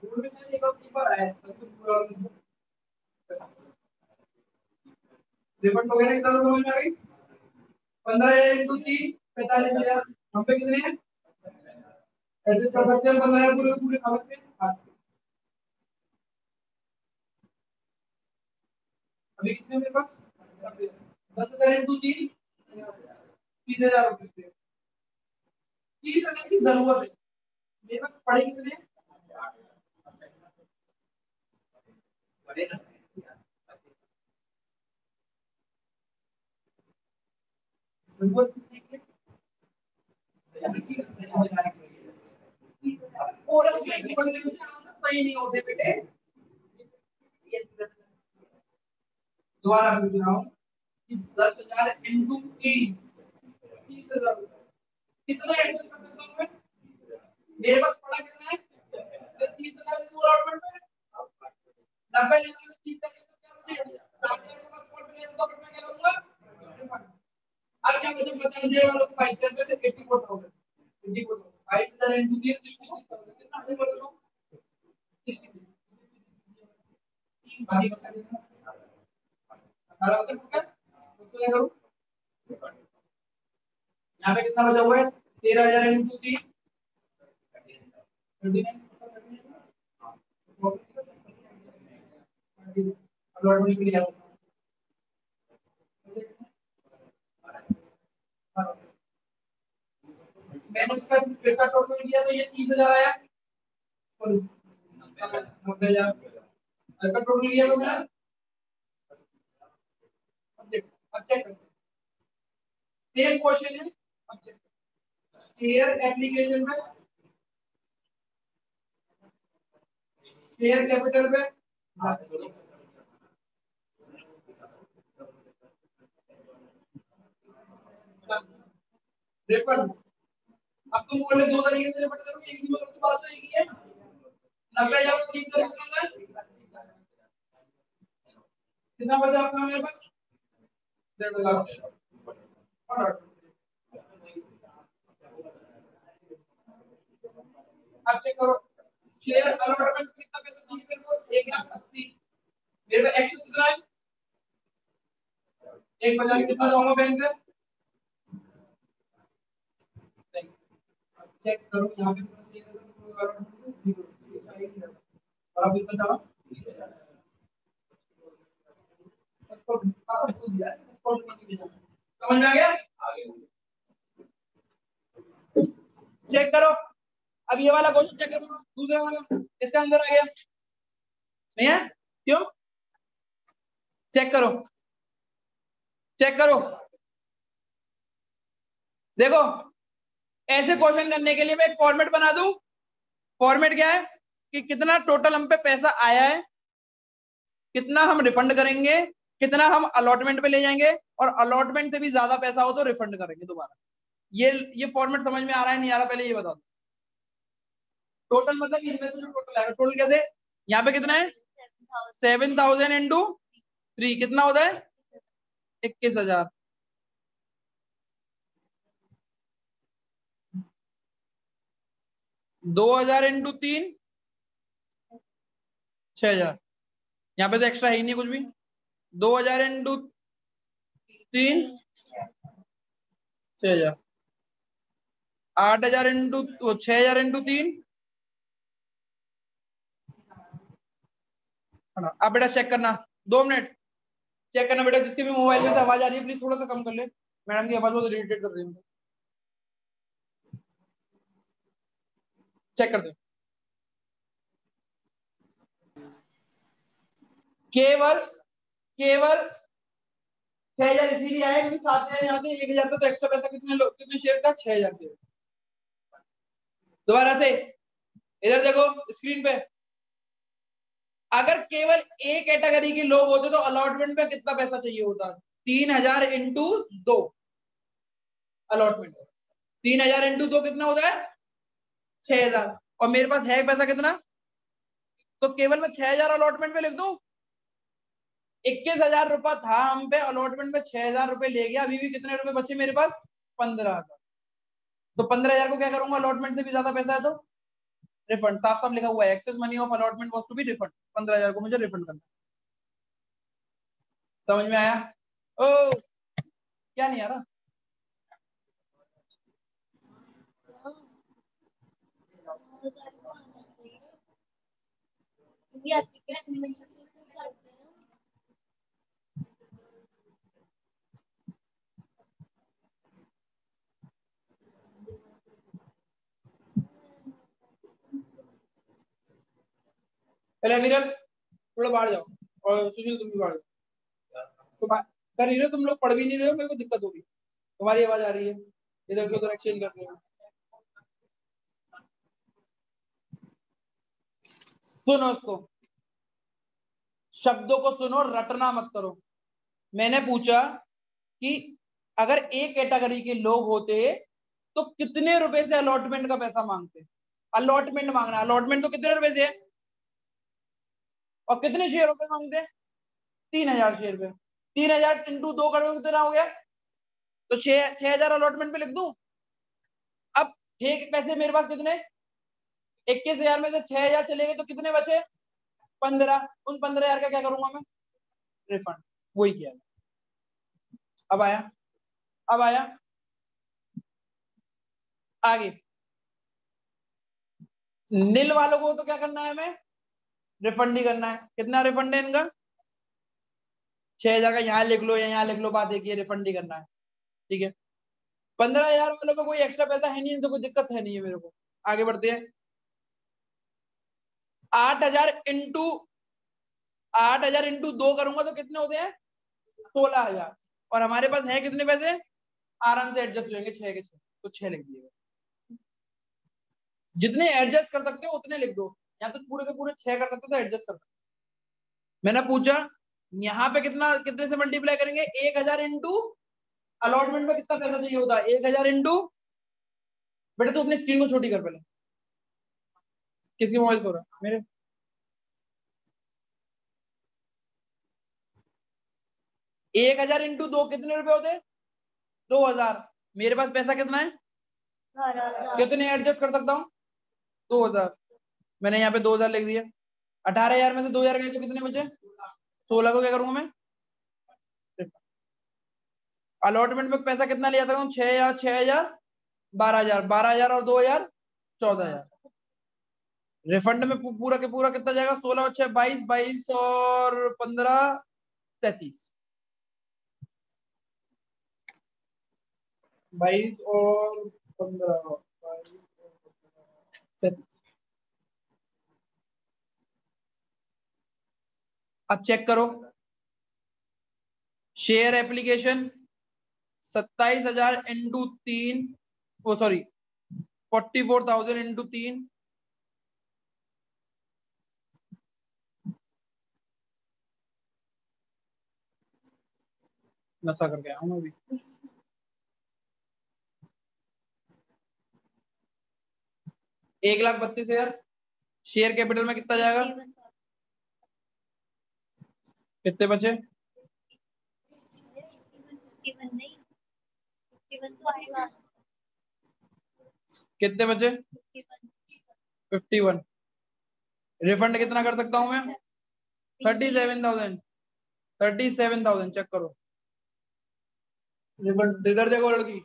बोर्ड में एक और पेपर आया तो पूरा रिपोर्ट वगैरह कितना समझ में आ गई? 15,000 इंटू 3, 45,000। हम पे कितने हैं? एडजस्ट कर सकते हैं 15,000 पूरे पूरे खा सकते हैं। हाँ, अभी कितने मेरे पास? 10,000 इंटू 3, 30,000 हो सकते हैं। 30,000 की जरूरत है मेरे पास, पड़े कितने? जरूरत कितने की है? और सही नहीं होते बेटे। दोबारा पूछ रहा हूँ कि 10,000 इंटू 3, 30,000 कितना एडजस्ट कर सकता हूँ मैं? मेरे पास पड़ा कितना है? 30,000 अलॉटमेंट में 90,000 क्या करूंगा? अब क्या मुझे बता दीजिए वालों को 5,000 से 84,000, 5,000 इंटू 3, 66,000 कितना आगे बोल रहा हूँ? 66 बाकी बचा कितना? 18,000 रुपए। उसको क्या करूँ? यहाँ पे कितना बचा हुआ है? 13,000 इंटू 3, 39। अलॉटमेंट के लिए मैंने इसका पैसा टोटल दिया तो ये 30,000 आया, 90,000 इसका टोटल लिया तो मेरा। अब चेक करते सेम क्वेश्चन है। अब चेक शेयर एप्लीकेशन में शेयर कैपिटल पे रिफंड। अब तुम बोले दो तरीके से रिफंड करो, एक ही मतलब तो बात तो एक ही है। 90,000 को 30,000 कितना बचा आपका मेरे पास? 1.5 लाख। और अब चेक करो शेयर अलॉटमेंट कितना पैसा चाहिए मेरे को? 1,80,000। मेरे पे एक्सेस कितना है? 1,50,000। कितना जाऊंगा बैंक से? चेक करो यहाँ पे आप कितना चाहो समझ में आ गया? चेक करो अब ये वाला क्वेश्चन चेक करो, दूसरा वाला इसका आंसर आ गया नहीं है? क्यों? चेक करो चेक करो देखो ऐसे क्वेश्चन करने के लिए मैं एक फॉर्मेट बना दूं। फॉर्मेट क्या है कि कितना टोटल हम पे पैसा आया है, कितना हम रिफंड करेंगे, कितना हम अलॉटमेंट पे ले जाएंगे, और अलॉटमेंट से भी ज्यादा पैसा हो तो रिफंड करेंगे दोबारा। ये फॉर्मेट समझ में आ रहा है नहीं आ रहा पहले ये बता दो। टोटल मतलब इनमें से जो टोटल है टोटल कैसे? यहाँ पे कितना है 7,000 इंटू 3 कितना होता है 21,000। 2,000 इंटू 3 6,000। यहाँ पे तो एक्स्ट्रा है ही नहीं कुछ भी। 2,000 इंटू 3 6,000। 8,000 into 6,000 into 3। अब बेटा चेक करना 2 मिनट चेक करना बेटा, जिसके भी मोबाइल में से आवाज आ रही है प्लीज थोड़ा सा कम कर ले, मैडम की आवाज बहुत इरिटेट कर रही है। चेक कर दो केवल केवल 6,000 इसीलिए आए क्योंकि 7,000 यहाँ थे, 1,000 तो एक्स्ट्रा पैसा कितने लोग कितने शेयर का 6,000 के। दोबारा से इधर देखो स्क्रीन पे, अगर केवल ए कैटेगरी के लोग होते तो अलॉटमेंट में कितना पैसा चाहिए होता? 3,000 इंटू 2 अलॉटमेंट। 3,000 इंटू 2 कितना होता है 6,000, और मेरे पास है पैसा कितना, तो केवल मैं 6,000 अलॉटमेंट पे लिख दूं। 21,000 रुपया था हम पे अलॉटमेंट में, 6,000 रुपए ले गया, अभी भी कितने रुपए बचे मेरे पास 15,000। तो 15,000 को क्या करूंगा, अलॉटमेंट से भी ज्यादा पैसा है तो रिफंड। साफ साफ लिखा हुआ है excess money of allotment was to be refund. 15,000 को मुझे रिफंड करना। समझ में आया? ओ क्या नहीं आ रहा? पहले विरल थोड़ा बाहर जाओ, और सुशील तुम भी बाहर जाओ। तो कर रही हो तुम लोग, पढ़ भी नहीं रहे हो, मेरे को दिक्कत होगी। तुम्हारी आवाज आ रही है, इधर से उधर एक्सचेंज कर रहे हो। सुनो उसको, शब्दों को सुनो, रटना मत करो। मैंने पूछा कि अगर एक कैटेगरी के लोग होते तो कितने रुपए से अलॉटमेंट का पैसा मांगते। अलॉटमेंट मांगना, अलॉटमेंट तो कितने रुपए से है, और कितने शेयरों पे मांगते? 3,000 शेयर पे। 3,000 इंटू 2 करोड़ कितना हो गया, तो 6,000 अलॉटमेंट पे लिख दूं। अब ठीक पैसे मेरे पास कितने, 21,000 में से 6,000 चले गए तो कितने बचे 15। उन 15,000 का क्या करूंगा मैं, रिफंड। वही किया। अब आया, अब आया आगे। नील वालों को तो क्या करना है, हमें रिफंड ही करना है। कितना रिफंड है इनका 6,000 का, यहाँ लिख लो या यहाँ लिख लो, बात एक ही है, रिफंड ही करना है। ठीक है, 15,000 वालों में कोई एक्स्ट्रा पैसा है नहीं, इनसे कोई दिक्कत है नहीं है मेरे को। आगे बढ़ते हैं। 8,000 इंटू 2 करूंगा तो कितने होते हैं? 16,000। और हमारे पास है कितने पैसे? आराम से एडजस्ट हो जाएंगे, 6 के 6, तो 6 लिख दिए। जितने एडजस्ट कर सकते हो उतने लिख दो, या तो पूरे के पूरे 6 कर सकते हो तो एडजस्ट कर सकते हो। मैंने पूछा यहाँ पे कितना, कितने से मल्टीप्लाई करेंगे? 1,000 इंटू अलॉटमेंट में कितना पैसा चाहिए होता है? 1,000 इंटू, बेटा तू अपनी स्क्रीन को छोटी कर पहले। किसकी मोबाइल से हो रहा है? मेरे। 1,000 इंटू 2 कितने रुपए होते हैं? 2,000। मेरे पास पैसा कितना है? कितने एडजस्ट कर सकता हूँ? 2,000। मैंने यहाँ पे 2,000 लिख दिया। 18,000 में से 2,000 गए तो कितने बचे? 16 को क्या करूंगा मैं? अलॉटमेंट में पैसा कितना लिया था? 6,000, 6,000, 12,000, 12,000 और 2,000, 14,000। रिफंड में पूरा के पूरा कितना जाएगा? 16 और 6 22, 22 और 15 33। 22 और 15, 33। अब चेक करो, शेयर एप्लीकेशन 27,000 इंटू 3, ओ सॉरी 44,000 इंटू 3, नशा करके आया हूं मैं भी। 1,32,000। शेयर कैपिटल में कितना जाएगा? कितने बचे? कितने बचे? 51। रिफंड कितना कर सकता हूं मैं? 37,000। 37,000 चेक करो। रिफंड इधर देखो लड़की।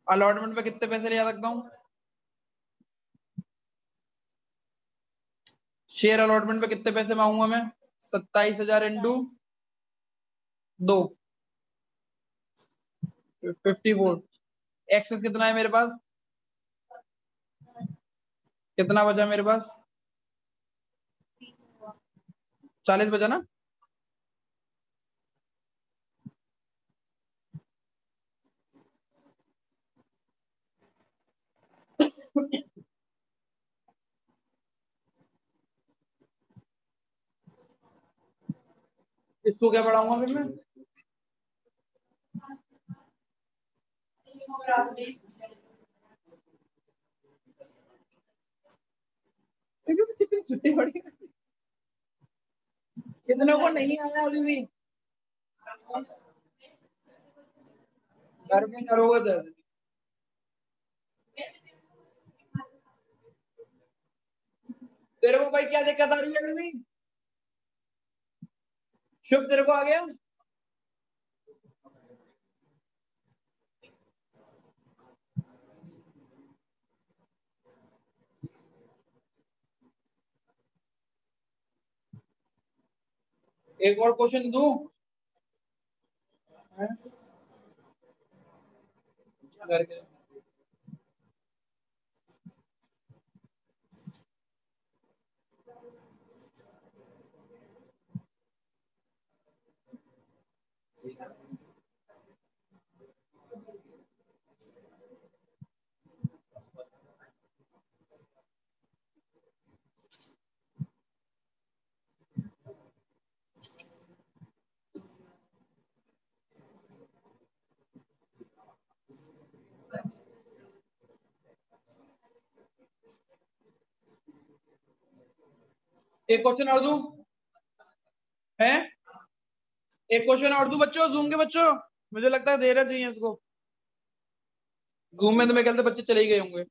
अलॉटमेंट पे कितने पैसे ले आ सकता हूँ? शेयर अलॉटमेंट पे कितने पैसे मांगूंगा मैं? 27,000 इंटू 2, 54। एक्सेस कितना है मेरे पास? कितना बचा मेरे पास? 40 बचा ना? इसको क्या बढ़ाऊंगा फिर मैं? देखो तो कितनी छुट्टी पड़ी। कितने को नहीं आया अभी भी? घर में करोगे दर्द। तेरे को भाई क्या दिक्कत आ रही है अभी भी? शुभ तेरे को आ गया? एक और क्वेश्चन दूं? हैं? घर के। एक क्वेश्चन और दूं? है? एक क्वेश्चन और दूं बच्चों, जूम के बच्चों? मुझे लगता है देना चाहिए इसको। जूम में तो मेरे ख्याल से बच्चे चले ही गए होंगे।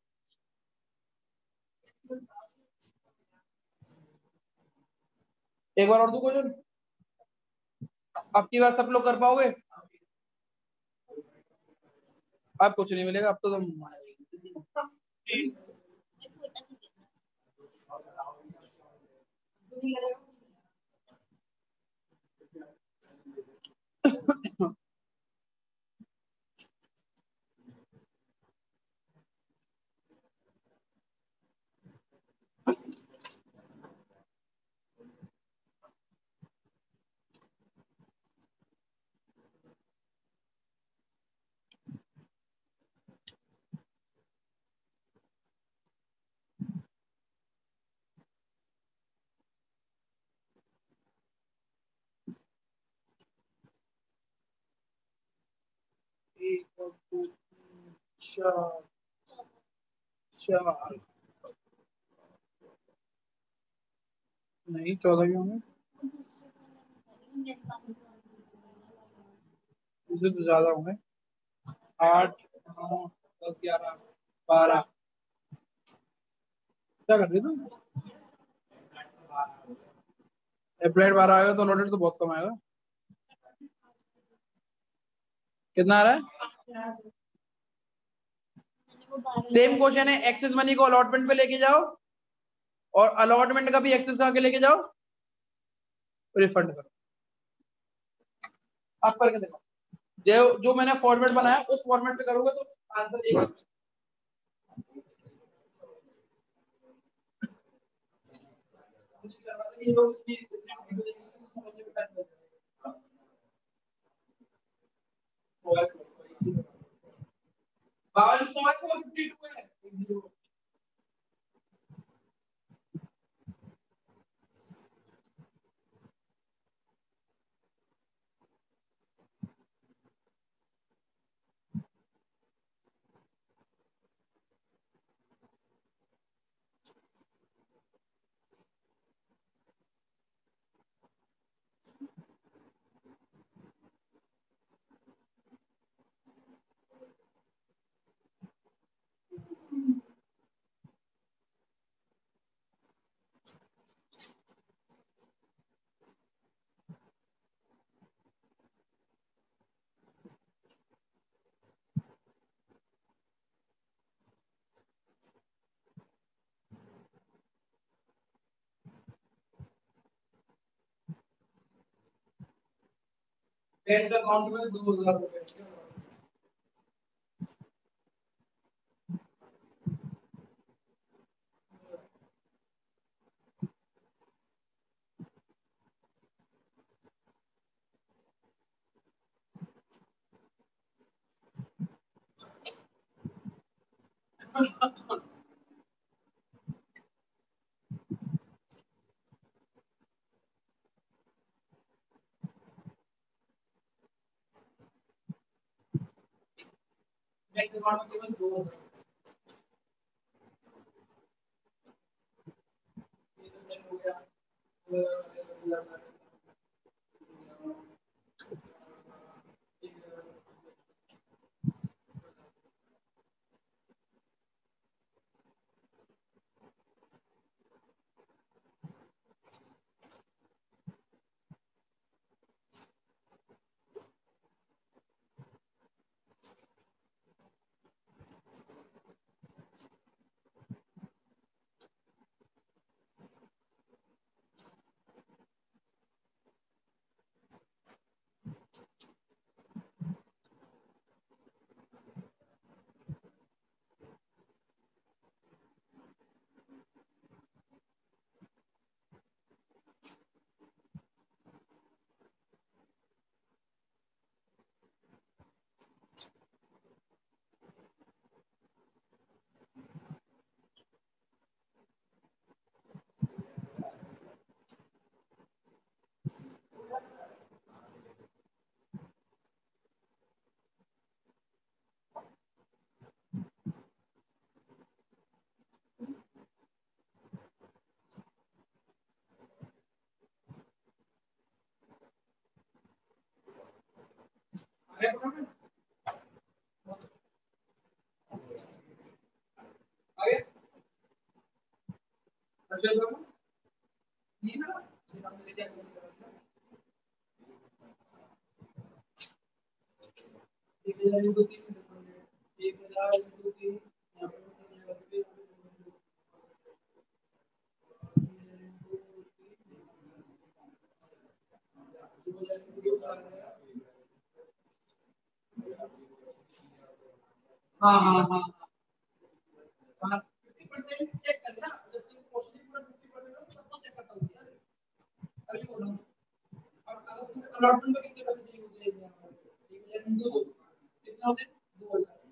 एक बार और दूं क्वेश्चन? आपकी बात सब लोग कर पाओगे? अब कुछ नहीं मिलेगा, अब तो तुम। एक और दो तीन चार, चार नहीं 14 क्यों होंगे, इससे तो ज्यादा होंगे। 8 9 10 11 12, क्या कर रही तुम? अप्लाइड 12 आएगा तो अलॉटेड तो बहुत कम आएगा। कितना आ रहा है? सेम क्वेश्चन है, एक्सेस मनी को अलॉटमेंट पे लेके जाओ और अलॉटमेंट का भी एक्सेस कहाँ के लेके जाओ, रिफंड करो। आप करके देखो, जो मैंने फॉर्मेट बनाया उस फॉर्मेट पे करोगे तो आंसर एक। बैंक अकाउंट में 2000 रुपए। बैंक अकाउंट में केवल 2000। हो गया। आगे हाँ हाँ हाँ हाँ, 50% चेक करना, जब तुम क्वेश्चन पूरा 50% हो तब तो चेक करता हूँ यार, अभी बोलो। और अगर पूरे अलॉटमेंट में कितने पैसे चाहिए होते हैं एग्जाम में, 1000 इंटू 2 कितना होते हैं 2000,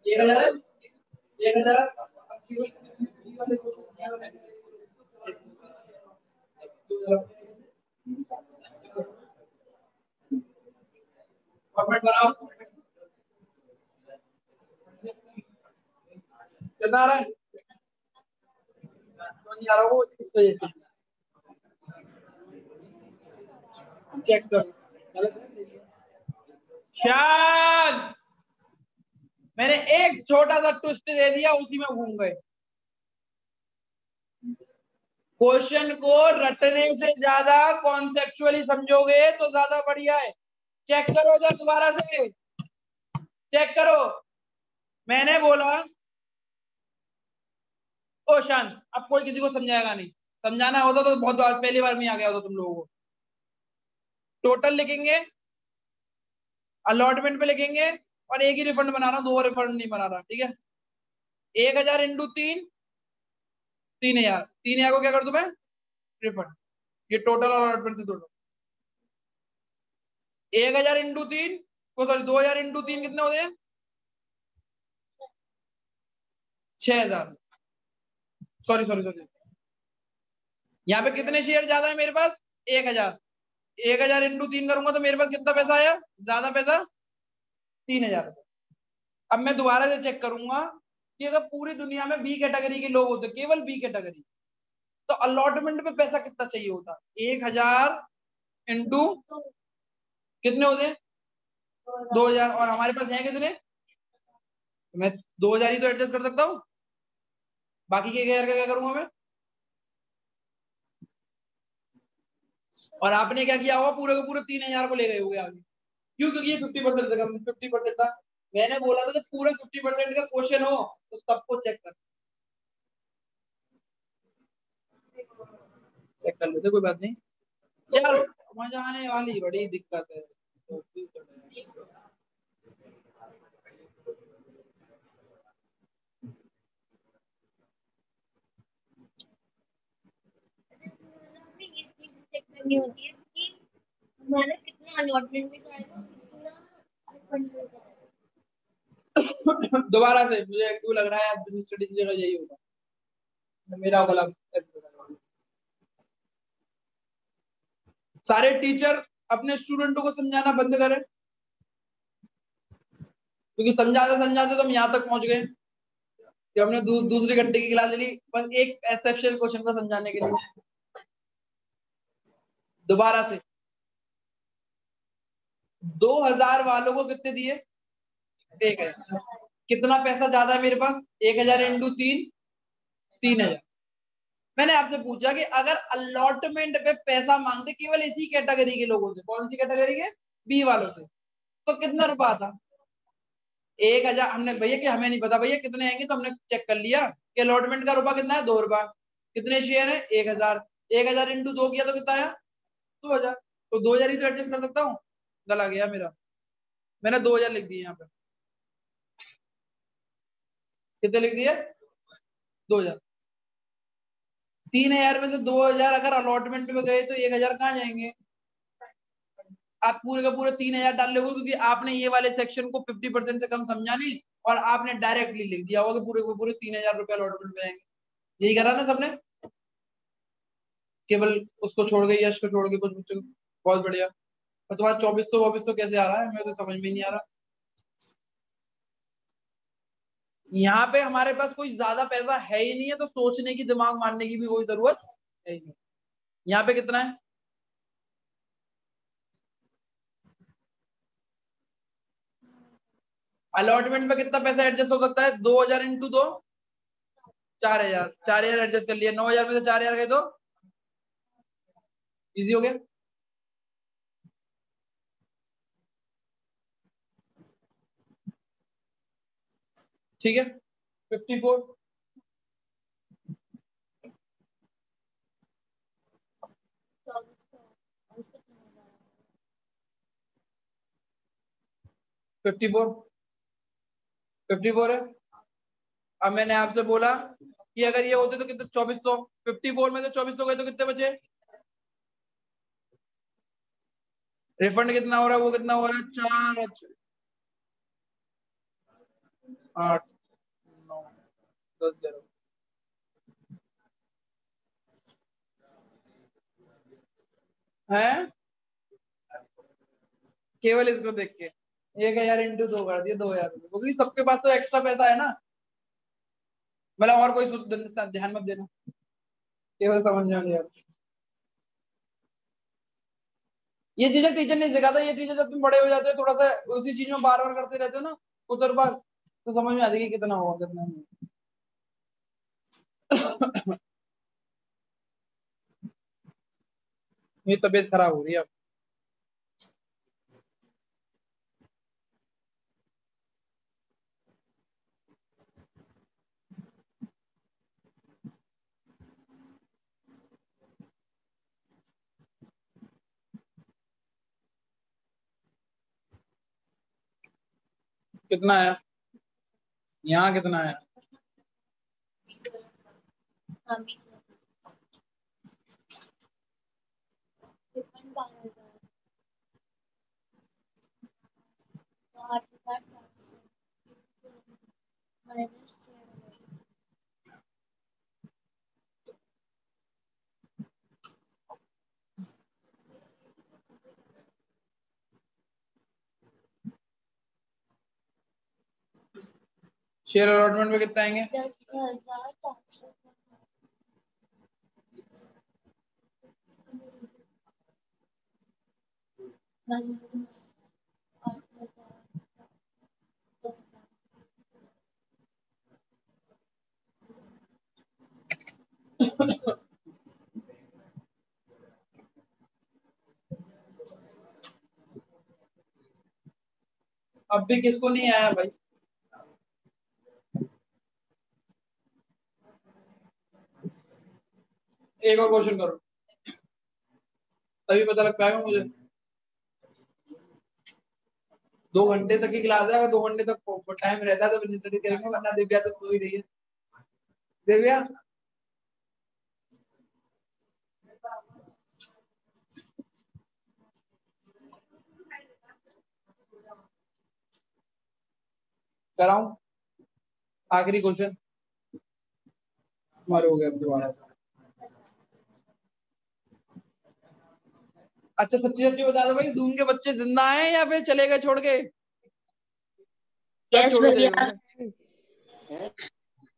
एक हजार, एक हजार फॉर्मेट बनाओ, कितना आ रहा है, तो नहीं आ रहा वो इस वजह से चेक करो, गलत है। शायद मैंने एक छोटा सा ट्विस्ट दे दिया, उसी में घूम गए। क्वेश्चन को रटने से ज्यादा कॉन्सेप्चुअली समझोगे तो ज्यादा बढ़िया है। चेक करो जरा दोबारा से, चेक करो। मैंने बोला ओ शांत, अब कोई किसी को समझाएगा नहीं, समझाना होता तो बहुत बार पहली बार में आ गया होता तुम लोगों को। टोटल लिखेंगे, अलॉटमेंट पे लिखेंगे, और एक ही रिफंड बना रहा हूं, दो रिफंड नहीं बना रहा, ठीक है। 1000 इंटू 3, 3000, 3000 को क्या कर दूं मैं, रिफंड। ये टोटल और अलॉटमेंट से टोटल 1000 इंटू 3, सॉरी 2000 इंटू 3 कितने होते हैं 6000, सॉरी सॉरी सॉरी, यहाँ पे कितने शेयर ज्यादा है मेरे पास 1000, 1000 इंटू 3 करूंगा तो मेरे पास कितना पैसा आया, ज्यादा पैसा 3000। अब मैं दोबारा से चेक करूंगा कि अगर पूरी दुनिया में बी कैटेगरी के लोग होते, केवल बी कैटेगरी, तो अलॉटमेंट पे पैसा कितना चाहिए होता, 1000 इंटू कितने होते हैं 2000, और हमारे पास है कितने, तो मैं 2000 ही तो एडजस्ट कर सकता हूँ, बाकी के 1000 का क्या करूंगा मैं। और आपने क्या किया होगा, पूरे के पूरे 3000 को ले गए होगे आगे, क्यों, क्योंकि ये 50% से कम, 50% था। मैंने बोला था जब पूरा 50% का क्वेश्चन हो तो सबको चेक कर, चेक कर लेते, कोई बात नहीं यार, मजा आने वाली बड़ी दिक्कत है तो ये चीज चेक करनी होती है कि हमारा कितना अलॉटमेंट में जाएगा, कितना रिफंड में जाएगा। दोबारा से मुझे क्यों लग रहा है एडमिनिस्ट्रेटिव जगह यही होगा, मेरा गलत। सारे टीचर अपने स्टूडेंटों को समझाना बंद करें, क्योंकि समझाते समझाते तो हम यहाँ तक पहुंच गए कि हमने दूसरी घंटे की क्लास ले ली बस एक एक्सेप्शनल क्वेश्चन को समझाने के लिए। दोबारा से 2000 वालों को कितने दिए, 1000, कितना पैसा ज्यादा है मेरे पास, 1000 इंटू 3, 3000। मैंने आपसे पूछा कि अगर अलॉटमेंट पे पैसा मांगते केवल इसी कैटेगरी के लोगों से, कौन सी कैटेगरी के, बी वालों से, तो कितना रुपया आता, 1000। हमने भैया कि हमें नहीं पता भैया कितने आएंगे, तो हमने चेक कर लिया कि अलॉटमेंट का रुपया कितना है, 2 रुपया। कितने शेयर है 1000, 1000 इंटू 2 किया तो कितना आया 2000, तो 2000 ही तो एडजस्ट कर सकता हूँ, गला गया मेरा, मैंने 2000 लिख दिए यहाँ पे, कितने लिख दिए 2000, 3000 में से 2000 अगर अलॉटमेंट में गए तो 1000 कहाँ जाएंगे, आप पूरे का पूरे 3000 डाल लोगे, क्योंकि आपने ये वाले सेक्शन को 50% से कम समझा नहीं, और आपने डायरेक्टली लिख दिया होगा कि पूरे को पूरे 3000 रुपए अलॉटमेंट में जाएंगे। यही करा ना सबने, केवल उसको छोड़ के, यश को छोड़ के कुछ बच्चों को। बहुत बढ़िया। और तुम्हारा 2400 कैसे आ रहा है, मेरे तो समझ में नहीं आ रहा। यहाँ पे हमारे पास कोई ज्यादा पैसा है ही नहीं है, तो सोचने की, दिमाग मारने की भी कोई जरूरत है ही नहीं। यहाँ पे कितना है? अलॉटमेंट में कितना पैसा एडजस्ट हो सकता है? 2000 इंटू 2, 4000। 4000 एडजस्ट कर लिया, 9000 में से 4000 गए तो इजी हो गया। ठीक है, 54। 54, 54 है। अब मैंने आपसे बोला कि अगर ये होते तो कितने? 2400। 54 में से 2400 गए तो कितने बचे? रिफंड कितना हो रहा है? वो कितना हो रहा है? 4, 8, 9, 10, 11 है, केवल इसको देख के 1000 इंटू 2 कर दिए 2000 रुपये, क्योंकि सबके पास तो एक्स्ट्रा पैसा है ना। मतलब और कोई ध्यान मत देना, केवल समझ में नहीं आ रहा। ये चीजें टीचर नहीं सिखाता, ये चीजें जब तुम बड़े हो जाते हो थोड़ा सा उसी चीज में बार बार करते रहते हो ना, उतर बार, तो समझ में आ जाएगी कितना हुआ कितना नहीं। मेरी तबीयत खराब हो रही है अब। कितना है यहाँ? कितना है? हाँ 20,000 8,400 माइनस 6,000। शेयर अलॉटमेंट में कितना आएंगे? 10,400 माइनस 8,000 अब भी किसको नहीं आया भाई? एक और क्वेश्चन करो, तभी पता लग पाएगा मुझे। 2 घंटे तक की क्लास है, अगर 2 घंटे तक टाइम रहता है तो स्टडी करेंगे, वरना दिव्या तो सो ही रही है। दिव्या, कराऊं आखिरी क्वेश्चन? हमारे हो गया अब दोबारा। अच्छा सच्ची सच्ची बता दो भाई, जूम के बच्चे जिंदा हैं या फिर चले गए छोड़ के? सब यस छोड़ के चले भैया। गए?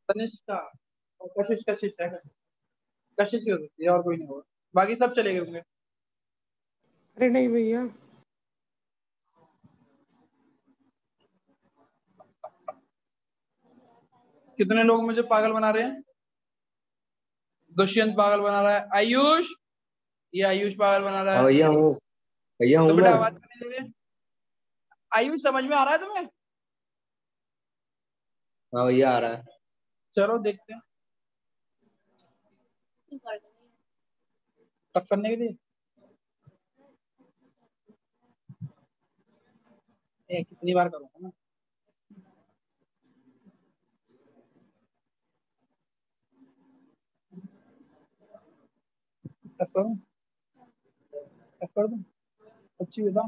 तनिष्का और कशिश, कशिश है, कशिश ही हो सकती है और कोई नहीं होगा, बाकी सब चले गए होंगे। अरे नहीं भैया, कितने लोग मुझे पागल बना रहे हैं? दुष्यंत पागल बना रहा है, आयुष, ये आयुष पागल बना रहा हाँ है। भैया तो हूँ बेटा मैं। आवाज करने दे रहे। आयुष समझ में आ रहा है तुम्हें? हाँ भैया आ रहा है। चलो देखते हैं, टफ करने के लिए। कितनी बार करूंगा ना? टफ करूं? टफ कर दूं? अच्छी बता।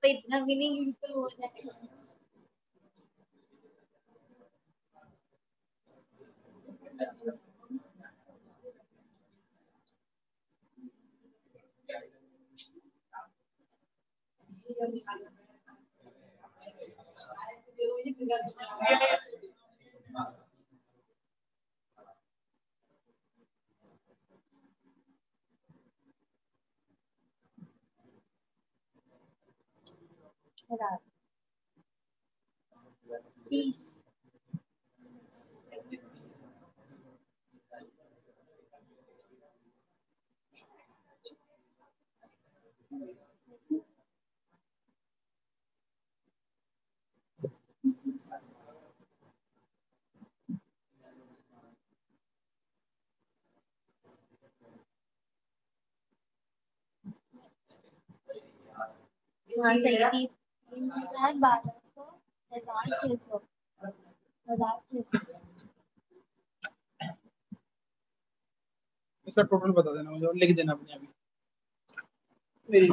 तो इतना भी नहीं, बिल्कुल हो जाएगा। वहाँ से 3,1200, 1,600, 1,600। इसका टोटल बता देना मुझे और लिख देना अपने अभी मेरी।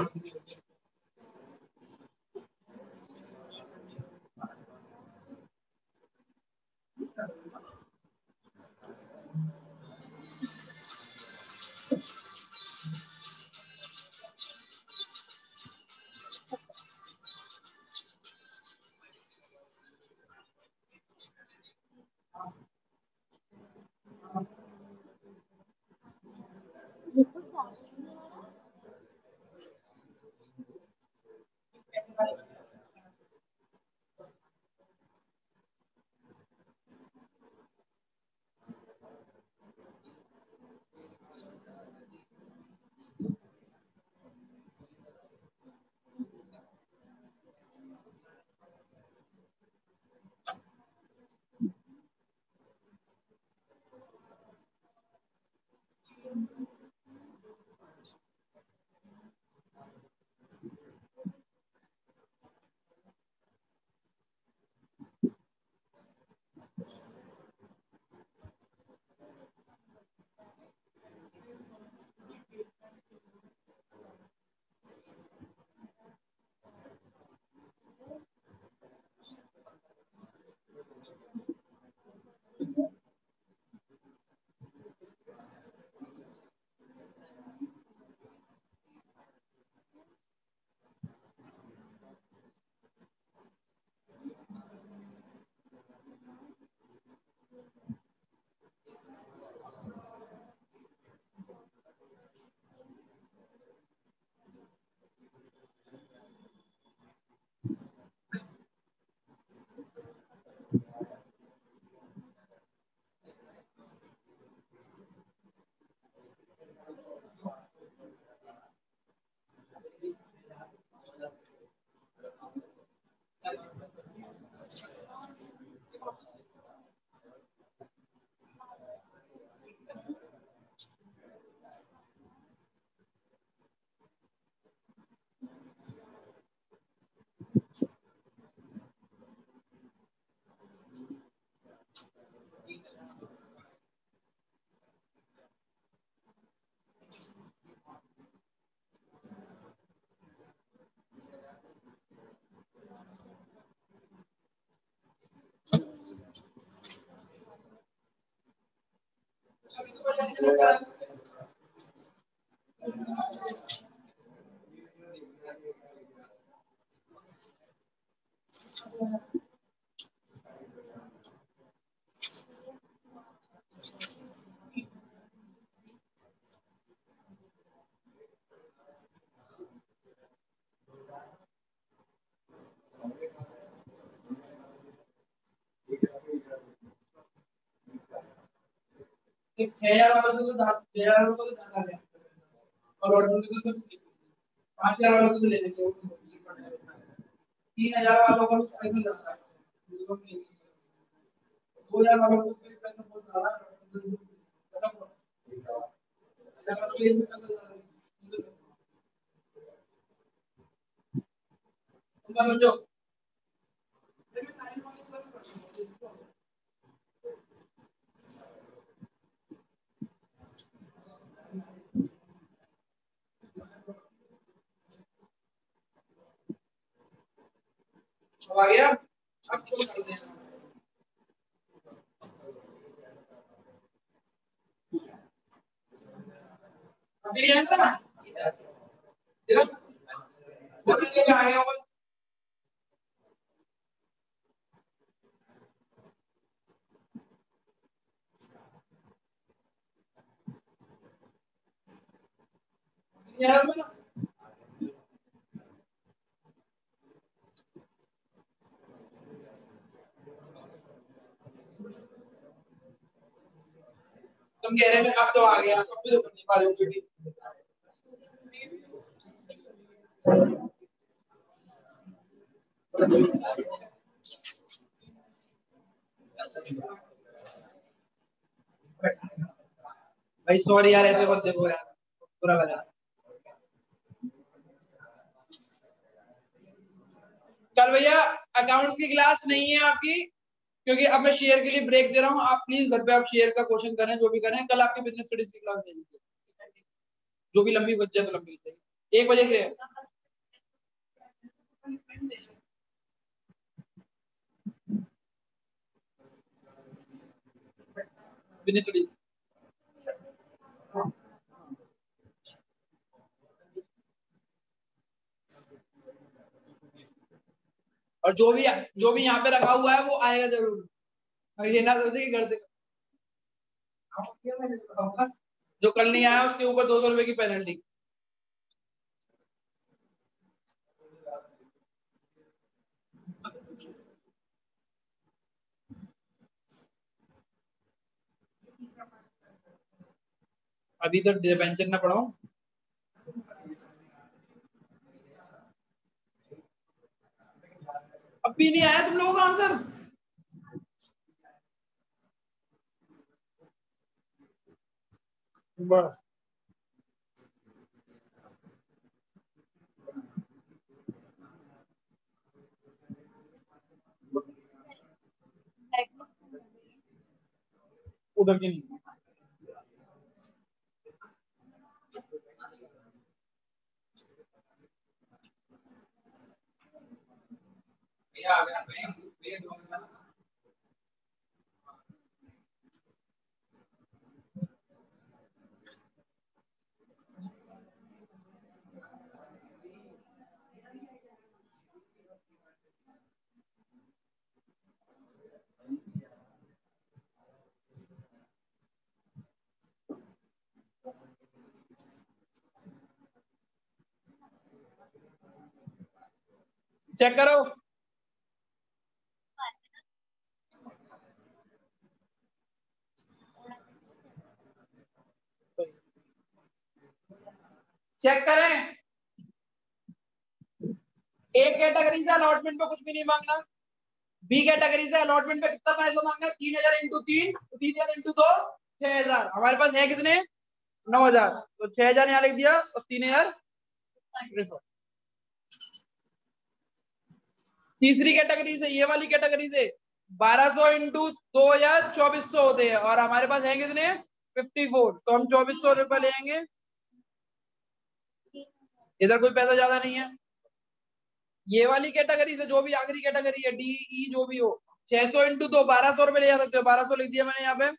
एक 6,000 वालों से तो 6,000 वालों को तो ज्यादा है और ऑर्डर को तो 5,000 वालों से तो ले लेंगे 3,000 वालों को पैसा ज्यादा है 2,000 वालों को पैसा बहुत ज्यादा है समझो आ गया अब तो कर देना अभी नहीं आया ना देखो बोल के आया होगा तुम कह रहे हैं अब तो आ गया, अब भी तो कर नहीं पा रहे हो बेटी। भाई सॉरी यार, ऐसे मत देखो यार, बुरा लगा। कल भैया अकाउंट की क्लास नहीं है आपकी, क्योंकि अब मैं शेयर के लिए ब्रेक दे रहा हूँ। आप प्लीज घर पे आप शेयर का क्वेश्चन करें, जो भी करें। कल आपकी बिजनेस स्टडीज की क्लास नहीं है, जो भी लंबी बच्चे तो लंबी है, 1 बजे से है। बिजनेस स्टडीज और जो भी यहाँ पे रखा हुआ है वो आएगा जरूर। और ये ना सोचे कि घर से जो कल नहीं आया उसके ऊपर 200 रुपए की पेनल्टी। अभी तो डिबेंचर ना पढ़ाऊं। अभी नहीं आया तुम लोगों का आंसर। बस उधर की नहीं। चेक करो। चेक करें। ए कैटेगरी से अलॉटमेंट पे कुछ भी नहीं मांगना। बी कैटेगरी से अलॉटमेंट पे कितना पैसा मांगना है? 3000 इंटू 3, 3000 इंटू 2, 6000। हमारे पास है कितने? 9000। तो 6000 यहाँ लिख दिया और 3000। तीसरी कैटेगरी से, ये वाली कैटेगरी से 1200 इंटू 2000 2400 होते हैं, और हमारे पास है कितने? 54। तो हम 2400 रुपए लेंगे। इधर कोई पैसा ज्यादा नहीं है। ये वाली कैटेगरी से, जो भी आखिरी कैटेगरी है, डी ई जो भी हो, 600 इंटू 2 1200 रुपए ले जा सकते हो। 1200 लिख दिया मैंने यहाँ पे।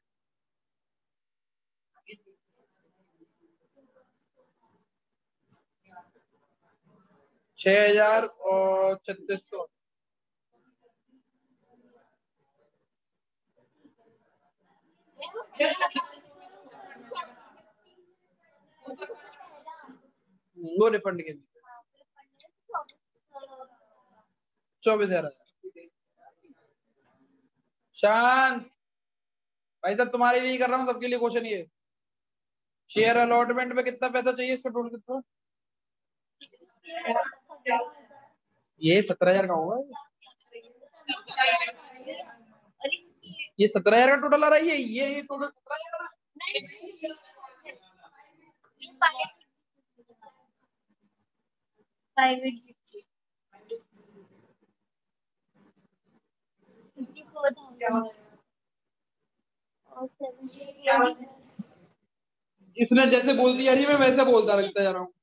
छह हजार और 3600। वो रिफंड के लिए 24,000। शांत भाई साहब, तुम्हारे लिए कर रहा हूँ, सबके लिए क्वेश्चन ये। शेयर अलॉटमेंट में कितना पैसा चाहिए? इसका टोटल कितना? ये 17,000 का होगा। ये 17,000 का टोटल आ रहा है। ये टोटल 17,000 इसने जैसे बोल दिया रही, मैं वैसे बोलता लगता जा रहा हूँ।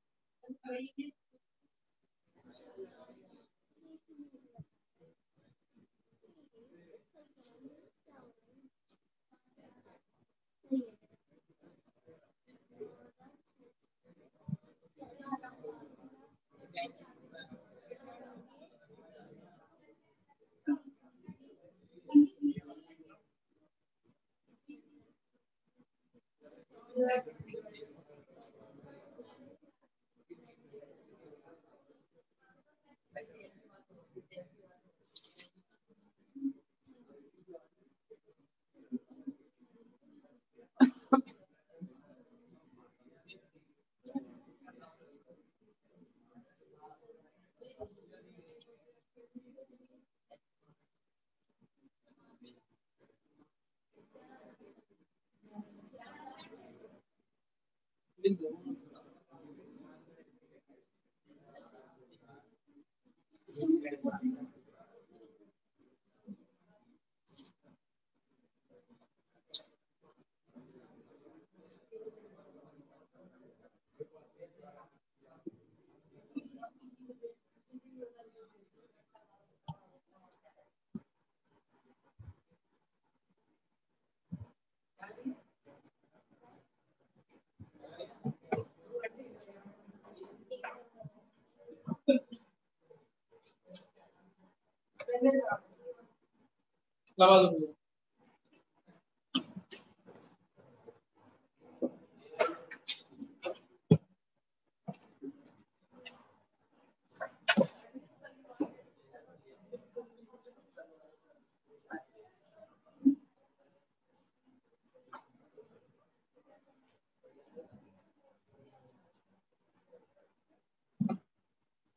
लगा दो मुझे।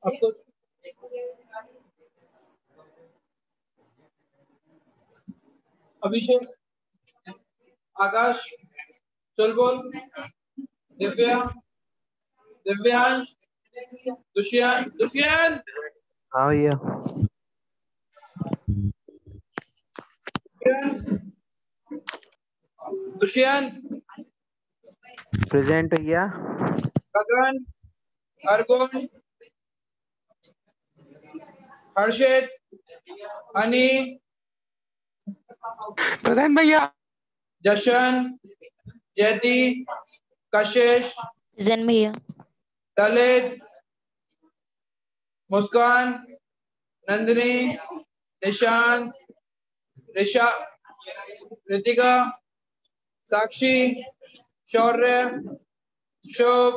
अब तो अभिषेक, आकाश, चल बोल, दिव्या, दिव्यांश, दुष्यंत, दुष्यंत, हाँ भैया। दुष्यंत, प्रेजेंट भैया। गगन, अर्गुन, हर्षित, हनी, प्रेजेंट भैया। जशन, जयति, कशिश, प्रेजेंट भैया। ललित, मुस्कान, नंदिनी, निशांत, ऋषा, रितिका, साक्षी, शौर्य, शुभ,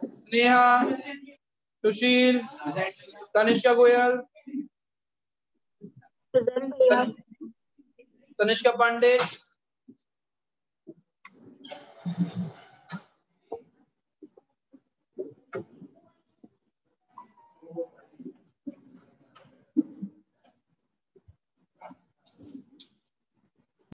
स्नेहा, सुशील, तनिष्का गोयल, प्रेजेंट भैया। तनिष्का पांडे,